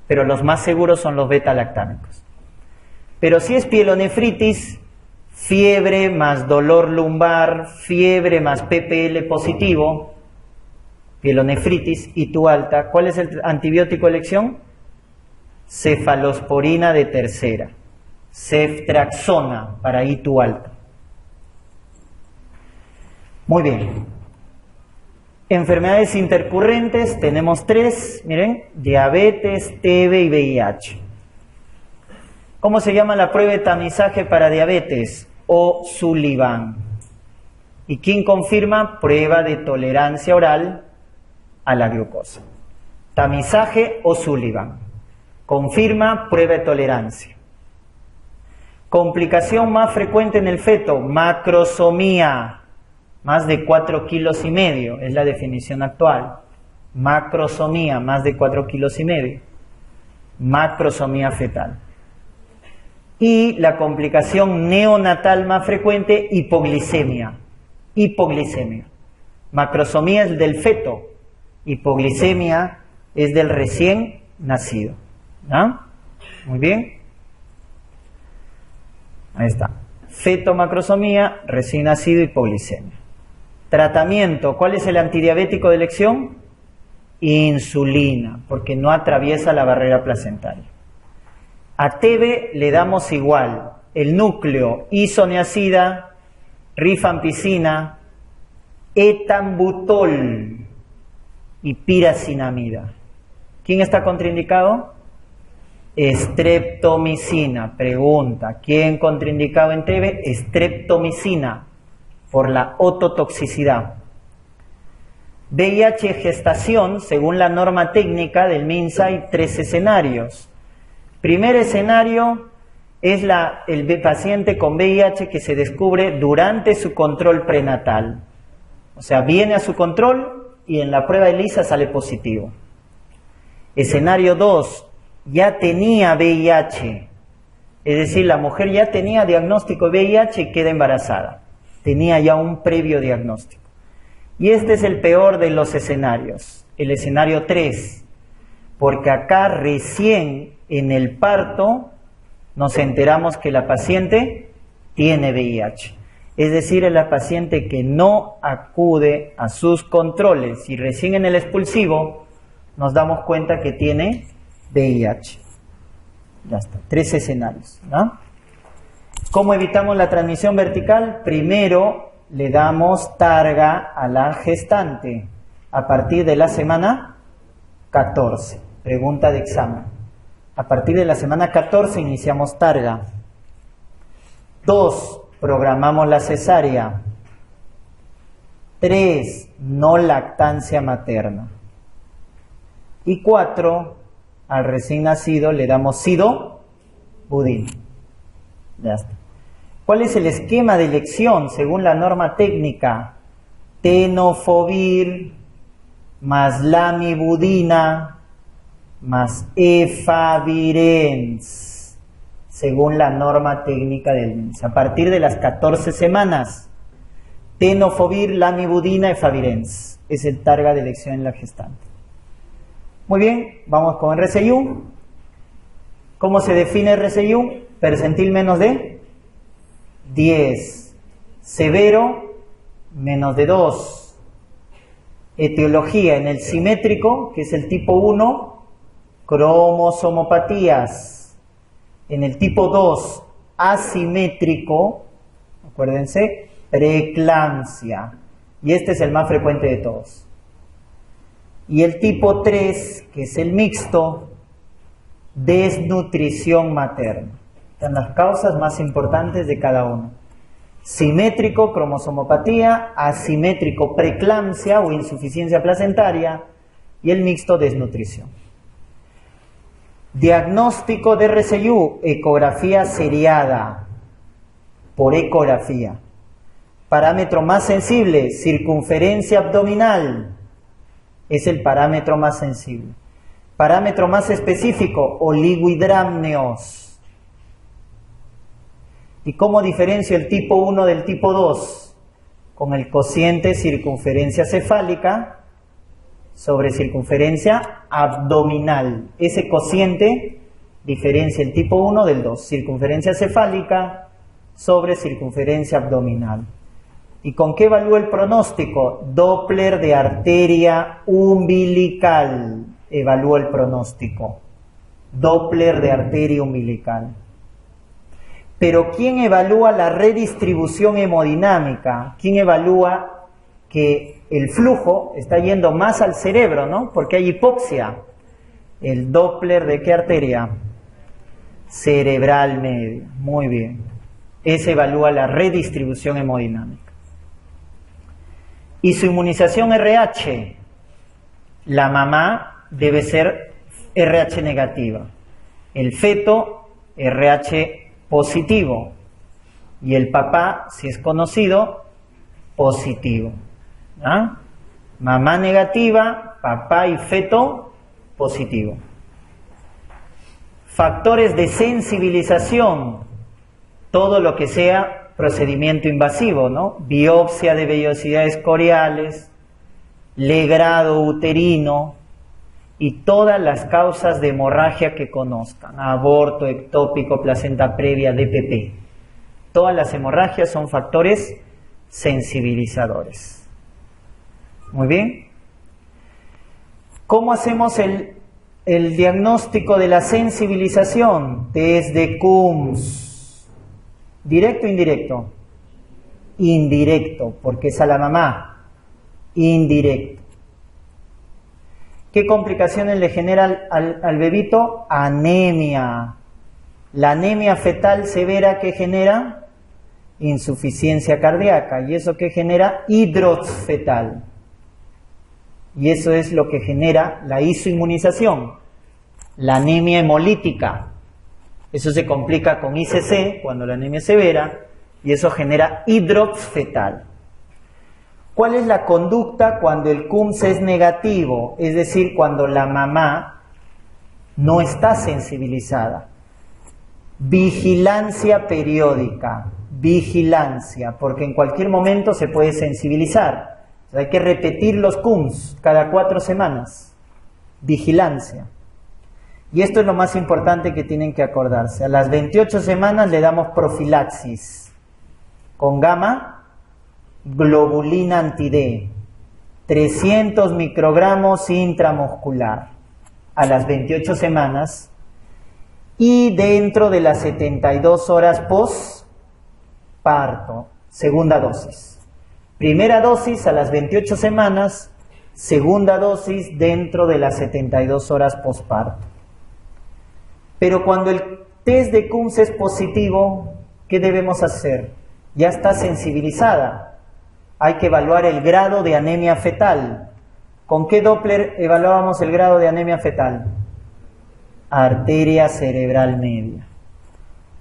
pero los más seguros son los beta-lactámicos. Pero si es pielonefritis, fiebre más dolor lumbar, fiebre más PPL positivo, pielonefritis, ITU alta, ¿cuál es el antibiótico de elección? Cefalosporina de tercera, ceftriaxona para ITU alta. Muy bien. Enfermedades intercurrentes, tenemos 3, miren, diabetes, TB y VIH. ¿Cómo se llama la prueba de tamizaje para diabetes? O'Sullivan. ¿Y quién confirma? Prueba de tolerancia oral a la glucosa. Tamizaje O'Sullivan. Confirma prueba de tolerancia. Complicación más frecuente en el feto, macrosomía. Más de 4,5 kilos, es la definición actual. Macrosomía, más de 4,5 kilos. Macrosomía fetal. Y la complicación neonatal más frecuente, hipoglicemia. Hipoglicemia. Macrosomía es del feto, hipoglicemia es del recién nacido. ¿Ah? Muy bien. Ahí está. Feto, macrosomía, recién nacido, hipoglicemia. Tratamiento, ¿cuál es el antidiabético de elección? Insulina, porque no atraviesa la barrera placentaria. A TB le damos igual, el núcleo, isoniazida, rifampicina, etambutol y piracinamida. ¿Quién está contraindicado? Streptomicina. Pregunta, ¿quién contraindicado en TB? Streptomicina, por la ototoxicidad. VIH gestación, según la norma técnica del MINSA, hay 3 escenarios. Primer escenario es el paciente con VIH que se descubre durante su control prenatal. O sea, viene a su control y en la prueba de ELISA sale positivo. Escenario 2, ya tenía VIH. Es decir, la mujer ya tenía diagnóstico de VIH y queda embarazada. Tenía ya un previo diagnóstico. Y este es el peor de los escenarios, el escenario 3, porque acá recién en el parto nos enteramos que la paciente tiene VIH. Es decir, es la paciente que no acude a sus controles y recién en el expulsivo nos damos cuenta que tiene VIH. Ya está, 3 escenarios, ¿no? ¿Cómo evitamos la transmisión vertical? Primero le damos targa a la gestante a partir de la semana 14. Pregunta de examen. A partir de la semana 14 iniciamos targa. 2. Programamos la cesárea. 3. No lactancia materna. Y 4. Al recién nacido le damos sidobudina. Ya está. ¿Cuál es el esquema de elección según la norma técnica? Tenofovir más lamivudina más efavirenz, según la norma técnica del MINSA. A partir de las 14 semanas, tenofovir, lamivudina, efavirenz. Es el targa de elección en la gestante. Muy bien, vamos con RCIU. ¿Cómo se define RCIU? Percentil menos de 10. Severo, menos de 2. Etiología en el simétrico, que es el tipo 1, cromosomopatías. En el tipo 2, asimétrico, acuérdense, preeclampsia. Y este es el más frecuente de todos. Y el tipo 3, que es el mixto, desnutrición materna. Son las causas más importantes de cada uno. Simétrico, cromosomopatía; asimétrico, preeclampsia o insuficiencia placentaria; y el mixto, desnutrición. Diagnóstico de RCIU, ecografía seriada, por ecografía. Parámetro más sensible, circunferencia abdominal, es el parámetro más sensible. Parámetro más específico, oligohidramnios. ¿Y cómo diferencio el tipo 1 del tipo 2? Con el cociente circunferencia cefálica sobre circunferencia abdominal. Ese cociente diferencia el tipo 1 del 2, circunferencia cefálica sobre circunferencia abdominal. ¿Y con qué evalúo el pronóstico? Doppler de arteria umbilical. Evalúo el pronóstico. Doppler de arteria umbilical. Pero ¿quién evalúa la redistribución hemodinámica? ¿Quién evalúa que el flujo está yendo más al cerebro, ¿no? Porque hay hipoxia. ¿El Doppler de qué arteria? Cerebral media. Muy bien. Ese evalúa la redistribución hemodinámica. Y su inmunización RH. La mamá debe ser RH negativa. El feto, RH positivo. Y el papá, si es conocido, positivo. ¿Ah? Mamá negativa, papá y feto positivo. Factores de sensibilización. Todo lo que sea procedimiento invasivo, ¿no? Biopsia de vellosidades coriales, legrado uterino y todas las causas de hemorragia que conozcan. Aborto, ectópico, placenta previa, DPP. Todas las hemorragias son factores sensibilizadores. Muy bien. ¿Cómo hacemos el diagnóstico de la sensibilización? Test de Coombs. ¿Directo o indirecto? Indirecto, porque es a la mamá. Indirecto. ¿Qué complicaciones le genera al bebito? Anemia. La anemia fetal severa, ¿qué genera? Insuficiencia cardíaca. ¿Y eso qué genera? Hidrox fetal. Y eso es lo que genera la isoinmunización. La anemia hemolítica. Eso se complica con ICC, cuando la anemia es severa, y eso genera hidrox fetal. ¿Cuál es la conducta cuando el Coombs es negativo? Es decir, cuando la mamá no está sensibilizada. Vigilancia periódica. Vigilancia, porque en cualquier momento se puede sensibilizar. O sea, hay que repetir los Coombs cada 4 semanas. Vigilancia. Y esto es lo más importante que tienen que acordarse. A las 28 semanas le damos profilaxis con gamma globulina anti-D, 300 microgramos intramuscular a las 28 semanas y dentro de las 72 horas post-parto, segunda dosis. Primera dosis a las 28 semanas, segunda dosis dentro de las 72 horas post-parto. Pero cuando el test de Coombs es positivo, ¿qué debemos hacer? Ya está sensibilizada. Hay que evaluar el grado de anemia fetal. ¿Con qué Doppler evaluábamos el grado de anemia fetal? Arteria cerebral media.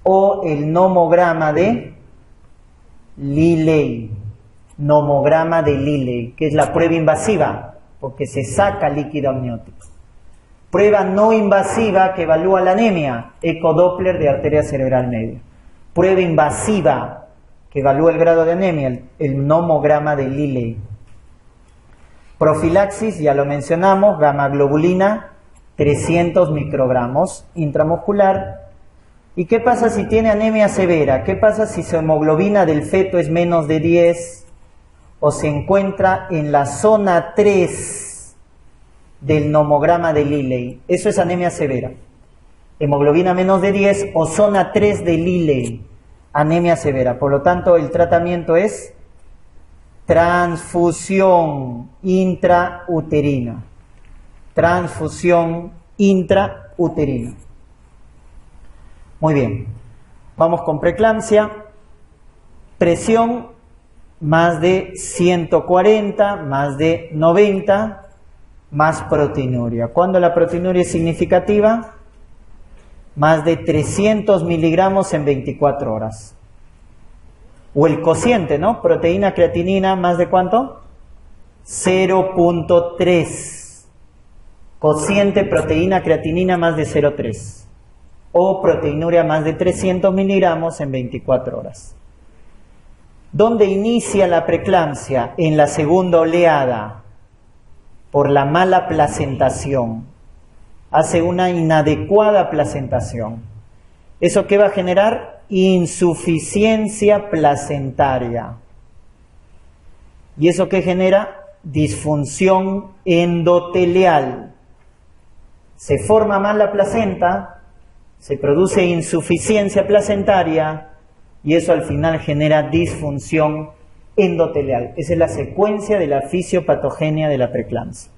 O el nomograma de Lilley. Nomograma de Lilley, que es la prueba invasiva, porque se saca líquido amniótico. Prueba no invasiva que evalúa la anemia, ecodoppler de arteria cerebral media. Prueba invasiva que evalúa el grado de anemia, el nomograma de Lilley. Profilaxis, ya lo mencionamos, gamma globulina, 300 microgramos intramuscular. ¿Y qué pasa si tiene anemia severa? ¿Qué pasa si su hemoglobina del feto es menos de 10 o se encuentra en la zona 3 del nomograma de Lilley? Eso es anemia severa. Hemoglobina menos de 10 o zona 3 de Lilley, anemia severa. Por lo tanto, el tratamiento es transfusión intrauterina. Transfusión intrauterina. Muy bien. Vamos con preeclampsia. Presión más de 140, más de 90, más proteinuria. ¿Cuándo la proteinuria es significativa? Más de 300 miligramos en 24 horas. O el cociente, ¿no? Proteína, creatinina, ¿más de cuánto? 0.3. Cociente, proteína, creatinina, más de 0.3. O proteinuria, más de 300 miligramos en 24 horas. ¿Dónde inicia la preeclampsia? En la segunda oleada, por la mala placentación. Hace una inadecuada placentación. ¿Eso qué va a generar? Insuficiencia placentaria. ¿Y eso qué genera? Disfunción endotelial. Se forma mal la placenta, se produce insuficiencia placentaria y eso al final genera disfunción endotelial. Esa es la secuencia de la fisiopatogenia de la preeclampsia.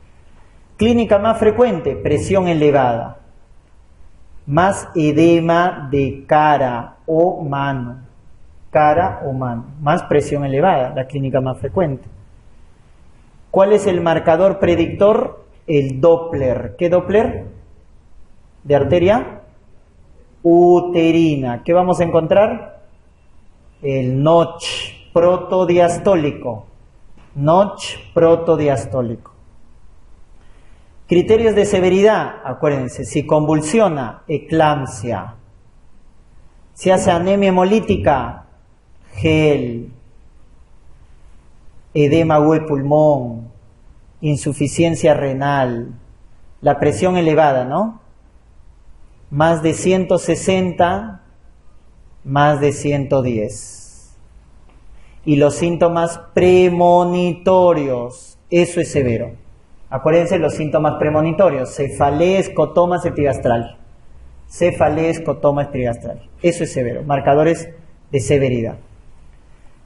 Clínica más frecuente, presión elevada. Más edema de cara o mano. Cara o mano. Más presión elevada, la clínica más frecuente. ¿Cuál es el marcador predictor? El Doppler. ¿Qué Doppler? De arteria uterina. ¿Qué vamos a encontrar? El notch protodiastólico. Notch protodiastólico. Criterios de severidad, acuérdense, si convulsiona, eclampsia. Si hace anemia hemolítica, gel. Edema de pulmón, insuficiencia renal, la presión elevada, ¿no? Más de 160, más de 110. Y los síntomas premonitorios, eso es severo. Acuérdense los síntomas premonitorios, cefalea, escotoma, epigastral. Cefalea, escotoma, epigastral. Eso es severo, marcadores de severidad.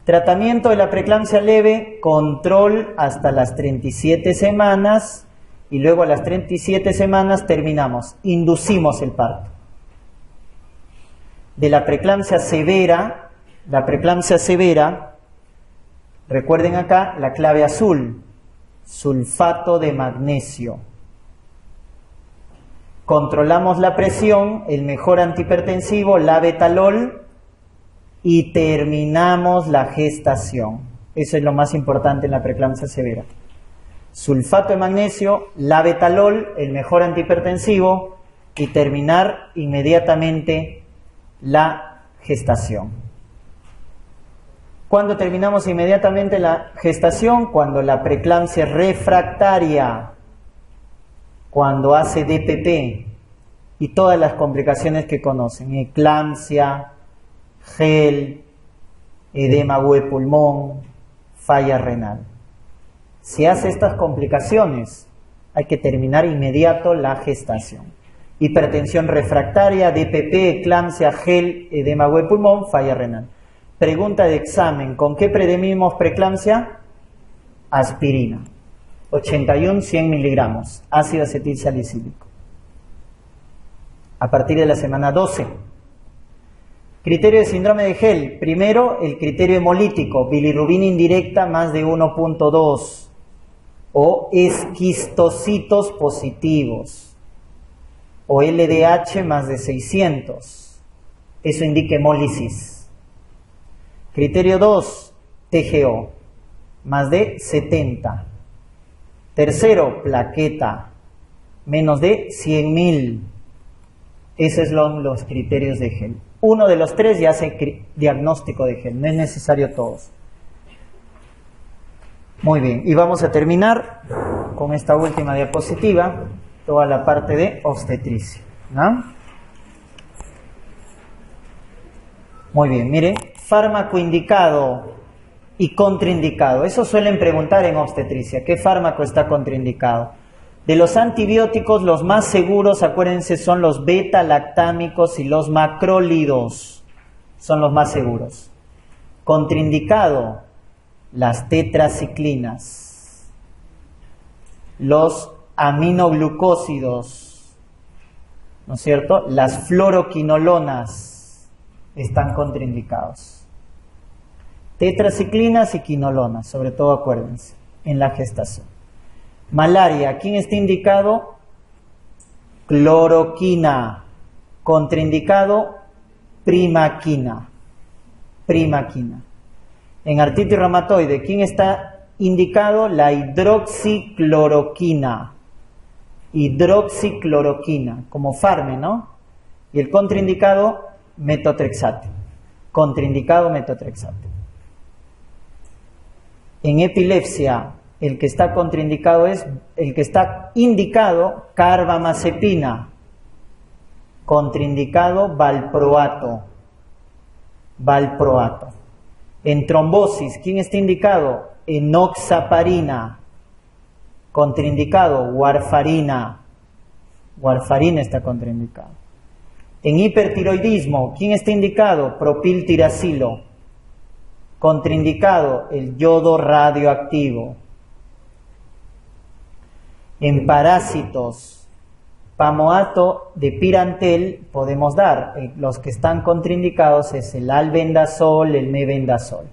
Tratamiento de la preeclampsia leve, control hasta las 37 semanas y luego a las 37 semanas terminamos, inducimos el parto. De la preeclampsia severa, recuerden acá la clave azul, sulfato de magnesio. Controlamos la presión, el mejor antihipertensivo, labetalol, y terminamos la gestación. Eso es lo más importante en la preeclampsia severa. Sulfato de magnesio, labetalol, el mejor antihipertensivo, y terminar inmediatamente la gestación. ¿Cuándo terminamos inmediatamente la gestación? Cuando la preeclampsia es refractaria, cuando hace DPP y todas las complicaciones que conocen, eclampsia, gel, edema de pulmón, falla renal. Si hace estas complicaciones, hay que terminar inmediato la gestación. Hipertensión refractaria, DPP, eclampsia, gel, edema de pulmón, falla renal. Pregunta de examen, ¿con qué prevenimos preeclampsia? Aspirina, 81-100 miligramos, ácido acetil salicílico. A partir de la semana 12. Criterio de síndrome de Gel. Primero, el criterio hemolítico, bilirrubina indirecta más de 1.2 o esquistocitos positivos o LDH más de 600. Eso indica hemólisis. Criterio 2, TGO, más de 70. Tercero, plaqueta, menos de 100.000. Esos son los criterios de Gel. Uno de los tres ya hace diagnóstico de Gel, no es necesario todos. Muy bien, y vamos a terminar con esta última diapositiva, toda la parte de obstetricia, ¿no? Muy bien, mire, fármaco indicado y contraindicado. Eso suelen preguntar en obstetricia, ¿qué fármaco está contraindicado? De los antibióticos, los más seguros, acuérdense, son los beta-lactámicos y los macrólidos. Son los más seguros. Contraindicado, las tetraciclinas, los aminoglucósidos, ¿no es cierto? Las fluoroquinolonas están contraindicados. Tetraciclinas y quinolonas, sobre todo acuérdense, en la gestación. Malaria, ¿quién está indicado? Cloroquina. Contraindicado, primaquina. Primaquina. En artritis reumatoide, ¿quién está indicado? La hidroxicloroquina. Hidroxicloroquina, como Farme, ¿no? Y el contraindicado, metotrexate. Contraindicado, metotrexate. En epilepsia, el que está contraindicado es, el que está indicado, carbamazepina. Contraindicado, valproato. Valproato. En trombosis, ¿quién está indicado? Enoxaparina. Contraindicado, warfarina. Warfarina está contraindicado. En hipertiroidismo, ¿quién está indicado? Propiltiracilo. Contraindicado, el yodo radioactivo. En parásitos, pamoato de pirantel podemos dar. Los que están contraindicados es el albendazol, el mebendazol.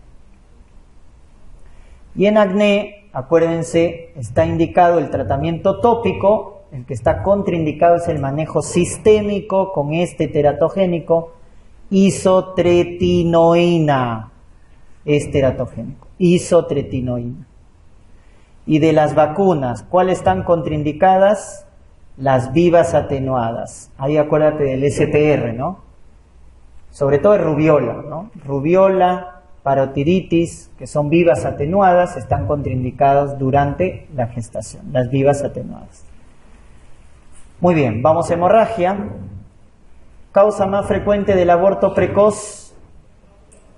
Y en acné, acuérdense, está indicado el tratamiento tópico. El que está contraindicado es el manejo sistémico con este teratogénico, isotretinoína. Es teratogénico, isotretinoína. Y de las vacunas, ¿cuáles están contraindicadas? Las vivas atenuadas. Ahí acuérdate del SPR, ¿no? Sobre todo el rubiola, ¿no? Rubiola, parotiditis, que son vivas atenuadas, están contraindicadas durante la gestación, las vivas atenuadas. Muy bien, vamos a hemorragia. Causa más frecuente del aborto precoz,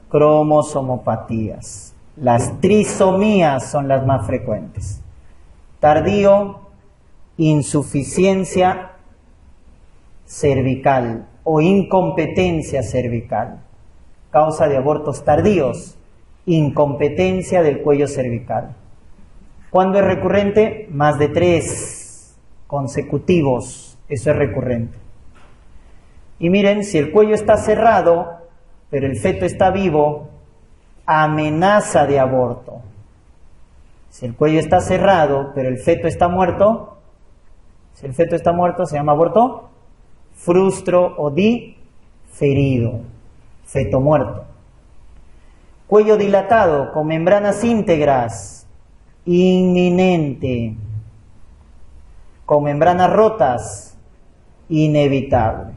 cromosomopatías. Las trisomías son las más frecuentes. Tardío, insuficiencia cervical o incompetencia cervical. Causa de abortos tardíos, incompetencia del cuello cervical. ¿Cuándo es recurrente? Más de 3 consecutivos, eso es recurrente. Y miren, si el cuello está cerrado, pero el feto está vivo, amenaza de aborto. Si el cuello está cerrado, pero el feto está muerto, si el feto está muerto, se llama aborto frustro o diferido, feto muerto. Cuello dilatado con membranas íntegras, inminente. Con membranas rotas, inevitable.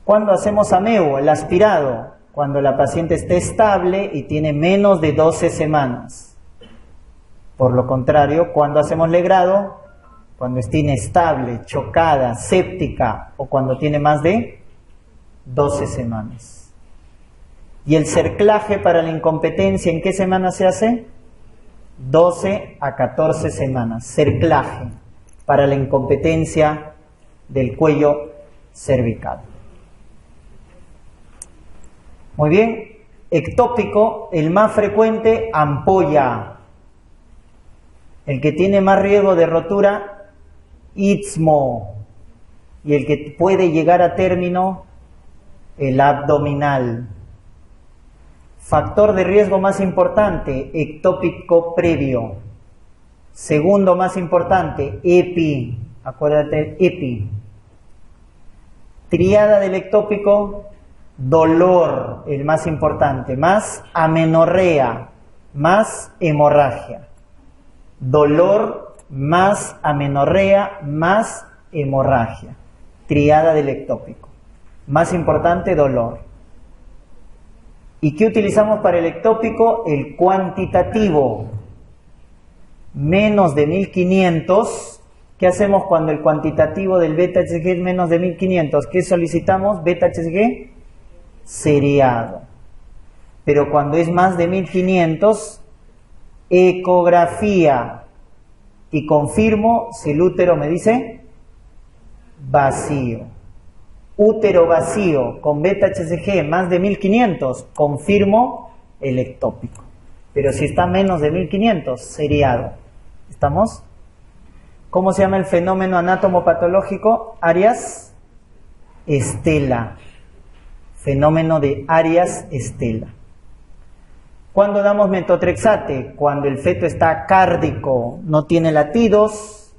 ¿Cuándo hacemos ameo, el aspirado? Cuando la paciente esté estable y tiene menos de 12 semanas. Por lo contrario, ¿cuándo hacemos legrado? Cuando esté inestable, chocada, séptica o cuando tiene más de 12 semanas. ¿Y el cerclaje para la incompetencia en qué semana se hace? 12 a 14 semanas. Cerclaje para la incompetencia del cuello cervical. Muy bien, ectópico, el más frecuente, ampolla. El que tiene más riesgo de rotura, istmo. Y el que puede llegar a término, el abdominal. Factor de riesgo más importante, ectópico previo. Segundo más importante, epi. Acuérdate, epi. Tríada del ectópico, dolor, el más importante, más amenorrea, más hemorragia. Dolor, más amenorrea, más hemorragia. Tríada del ectópico. Más importante, dolor. ¿Y qué utilizamos para el ectópico? El cuantitativo. Menos de 1500. ¿Qué hacemos cuando el cuantitativo del beta-HCG es menos de 1500? ¿Qué solicitamos? Beta-HCG seriado. Pero cuando es más de 1500, ecografía. Y confirmo si el útero me dice vacío. Útero vacío con beta-HCG más de 1500, confirmo el ectópico. Pero si está menos de 1500, seriado. ¿Estamos? ¿Cómo se llama el fenómeno anátomo-patológico? Arias-Estela. Fenómeno de Arias-Estela. ¿Cuándo damos metotrexate? Cuando el feto está cárdico, no tiene latidos,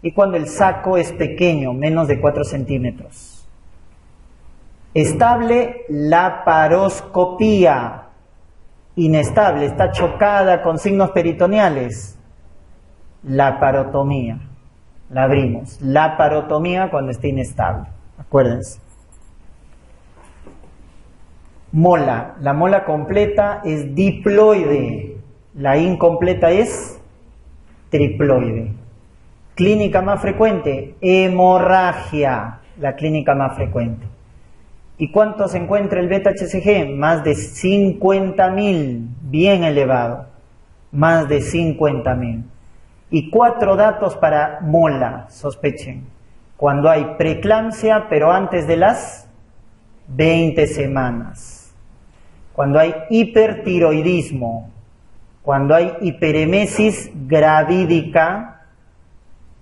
y cuando el saco es pequeño, menos de 4 centímetros. Estable, laparoscopía. Inestable, está chocada con signos peritoneales. Laparotomía. La abrimos. Laparotomía cuando esté inestable. Acuérdense. Mola. La mola completa es diploide. La incompleta es triploide. Clínica más frecuente, hemorragia. La clínica más frecuente. ¿Y cuánto se encuentra el beta-HCG? Más de 50.000. Bien elevado. Más de 50.000. Y 4 datos para mola, sospechen. Cuando hay preeclampsia, pero antes de las 20 semanas. Cuando hay hipertiroidismo. Cuando hay hiperemesis gravídica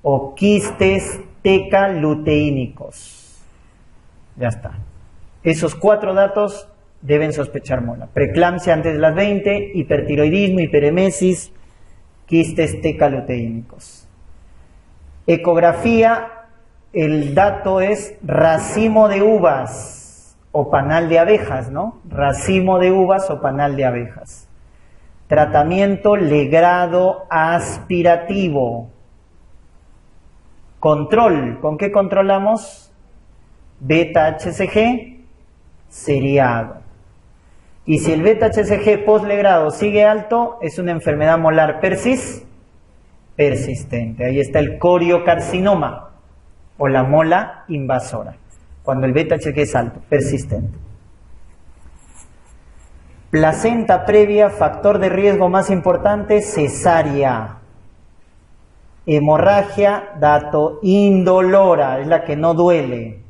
o quistes tecaluteínicos. Ya está. Esos 4 datos deben sospechar mola. Preeclampsia antes de las 20, hipertiroidismo, hiperemesis, quistes tecaluteínicos. Ecografía, el dato es racimo de uvas o panal de abejas, ¿no? Racimo de uvas o panal de abejas. Tratamiento legrado aspirativo. Control, ¿con qué controlamos? Beta-HCG, seriado. Y si el beta-HCG postlegrado sigue alto, es una enfermedad molar persistente. Ahí está el coriocarcinoma o la mola invasora, cuando el beta-HCG es alto, persistente. Placenta previa, factor de riesgo más importante, cesárea. Hemorragia, dato indolora, es la que no duele.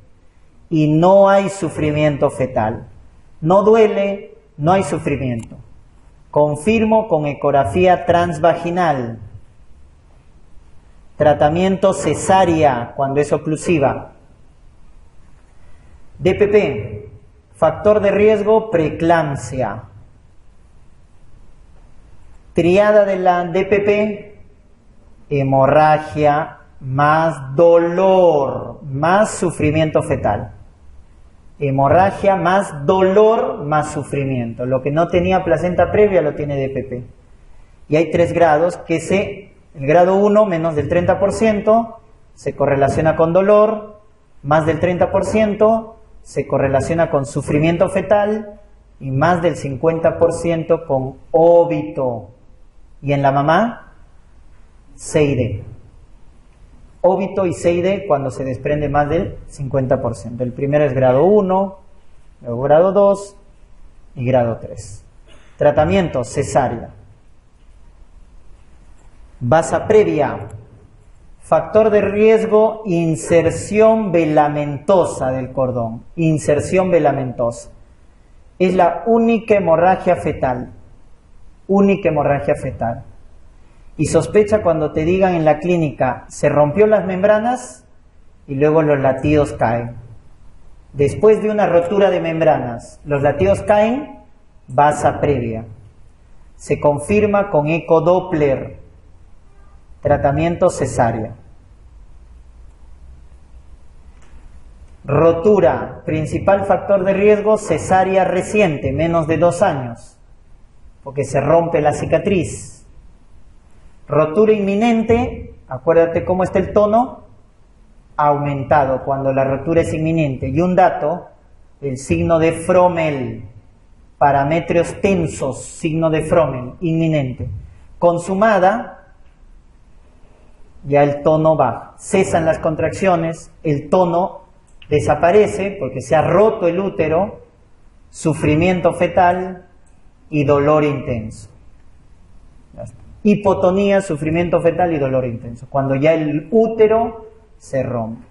Y no hay sufrimiento fetal. No duele, no hay sufrimiento. Confirmo con ecografía transvaginal. Tratamiento cesárea cuando es oclusiva. DPP, factor de riesgo, preeclampsia. Triada de la DPP, hemorragia más dolor, más sufrimiento fetal. Hemorragia más dolor más sufrimiento. Lo que no tenía placenta previa lo tiene DPP. Y hay 3 grados que el grado 1 menos del 30% se correlaciona con dolor, más del 30% se correlaciona con sufrimiento fetal y más del 50% con óbito. Y en la mamá, CID. Óbito y CID cuando se desprende más del 50%. El primero es grado 1, luego grado 2 y grado 3. Tratamiento, cesárea. Basa previa. Factor de riesgo, inserción velamentosa del cordón. Inserción velamentosa. Es la única hemorragia fetal. Única hemorragia fetal. Y sospecha cuando te digan en la clínica, se rompió las membranas y luego los latidos caen. Después de una rotura de membranas, los latidos caen, basa previa. Se confirma con ecodoppler. Tratamiento cesárea. Rotura, principal factor de riesgo, cesárea reciente, menos de 2 años, porque se rompe la cicatriz. Rotura inminente, acuérdate cómo está el tono, aumentado cuando la rotura es inminente. Y un dato, el signo de Frommel, paramétreos tensos, signo de Frommel, inminente. Consumada, ya el tono baja. Cesan las contracciones, el tono desaparece porque se ha roto el útero, sufrimiento fetal y dolor intenso. Hipotonía, sufrimiento fetal y dolor intenso. Cuando ya el útero se rompe.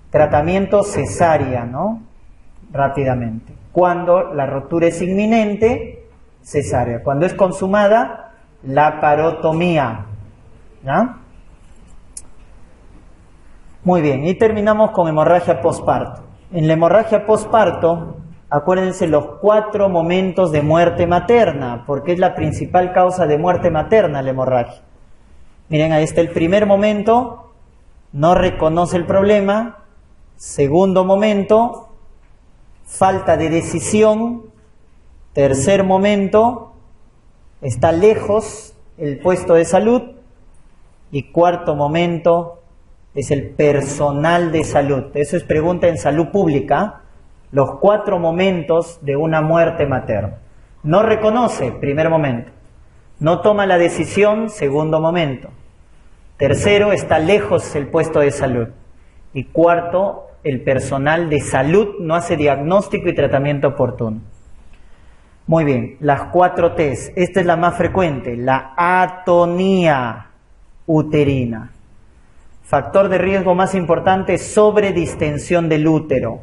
Tratamiento cesárea, ¿no? Rápidamente. Cuando la rotura es inminente, cesárea. Cuando es consumada, laparotomía. ¿Ya? Muy bien, y terminamos con hemorragia posparto. En la hemorragia posparto, acuérdense los 4 momentos de muerte materna, porque es la principal causa de muerte materna la hemorragia. Miren, ahí está el primer momento, no reconoce el problema. Segundo momento, falta de decisión. Tercer momento, está lejos el puesto de salud. Y cuarto momento, es el personal de salud. Eso es pregunta en salud pública. Los 4 momentos de una muerte materna. No reconoce, primer momento. No toma la decisión, segundo momento. Tercero, está lejos el puesto de salud. Y cuarto, el personal de salud no hace diagnóstico y tratamiento oportuno. Muy bien, las 4 T's. Esta es la más frecuente, la atonía uterina. Factor de riesgo más importante es sobredistensión del útero.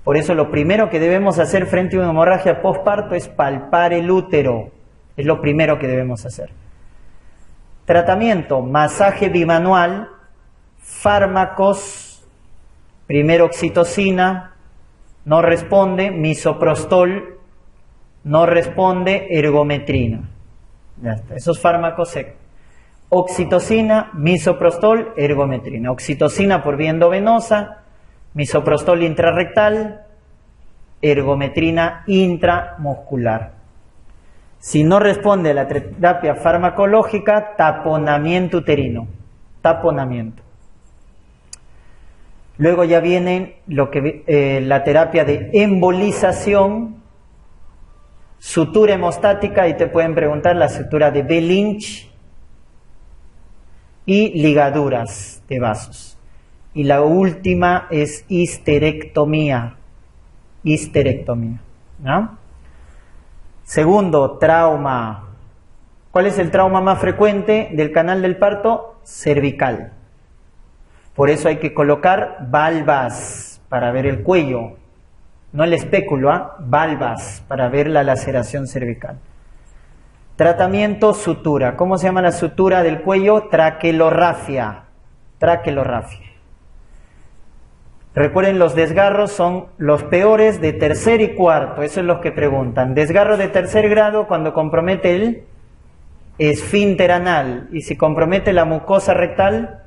Por eso lo primero que debemos hacer frente a una hemorragia postparto es palpar el útero. Es lo primero que debemos hacer. Tratamiento, masaje bimanual, fármacos, primero oxitocina, no responde, misoprostol, no responde, ergometrina. Ya está, esos fármacos secos. Oxitocina, misoprostol, ergometrina. Oxitocina por vía endovenosa, misoprostol intrarrectal, ergometrina intramuscular. Si no responde a la terapia farmacológica, taponamiento uterino. Taponamiento. Luego ya viene la terapia de embolización, sutura hemostática, y te pueden preguntar la sutura de B-Lynch, y ligaduras de vasos. Y la última es histerectomía. Histerectomía. ¿No? Segundo, trauma. ¿Cuál es el trauma más frecuente del canal del parto? Cervical. Por eso hay que colocar valvas para ver el cuello. No el espéculo, valvas para ver la laceración cervical. Tratamiento, sutura. ¿Cómo se llama la sutura del cuello? Traquelorrafia. Traquelorrafia. Recuerden, los desgarros son los peores de tercer y cuarto. Eso es lo que preguntan. Desgarro de tercer grado cuando compromete el esfínter anal. Y si compromete la mucosa rectal,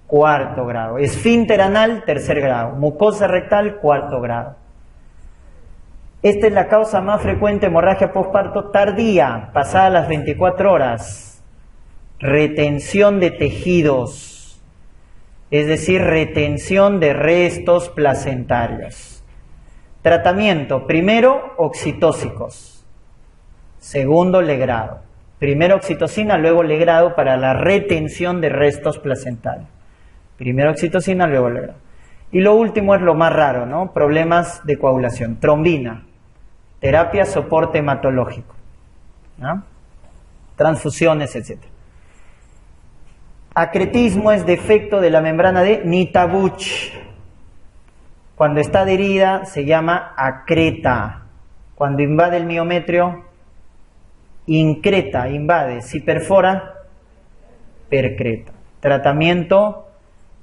cuarto grado. Esfínter anal, tercer grado. Mucosa rectal, cuarto grado. Esta es la causa más frecuente de hemorragia postparto tardía, pasada las 24 horas. Retención de tejidos, es decir, retención de restos placentarios. Tratamiento, primero oxitóxicos, segundo legrado. Primero oxitocina, luego legrado para la retención de restos placentarios. Primero oxitocina, luego legrado. Y lo último es lo más raro, ¿no? Problemas de coagulación, trombina. Terapia, soporte hematológico, ¿no? Transfusiones, etc. Acretismo es defecto de la membrana de Nitabuch. Cuando está adherida se llama acreta. Cuando invade el miometrio, increta, invade. Si perfora, percreta. Tratamiento,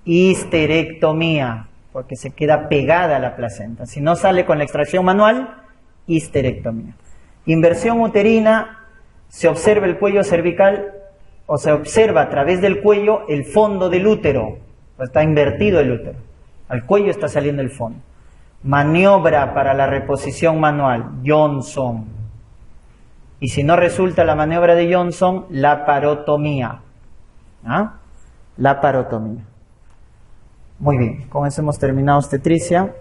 histerectomía, porque se queda pegada a la placenta. Si no sale con la extracción manual, histerectomía. Inversión uterina, se observa el cuello cervical, o se observa a través del cuello el fondo del útero, pues está invertido el útero, al cuello está saliendo el fondo. Maniobra para la reposición manual, Johnson. Y si no resulta la maniobra de Johnson, laparotomía. Laparotomía. Muy bien, con eso hemos terminado obstetricia.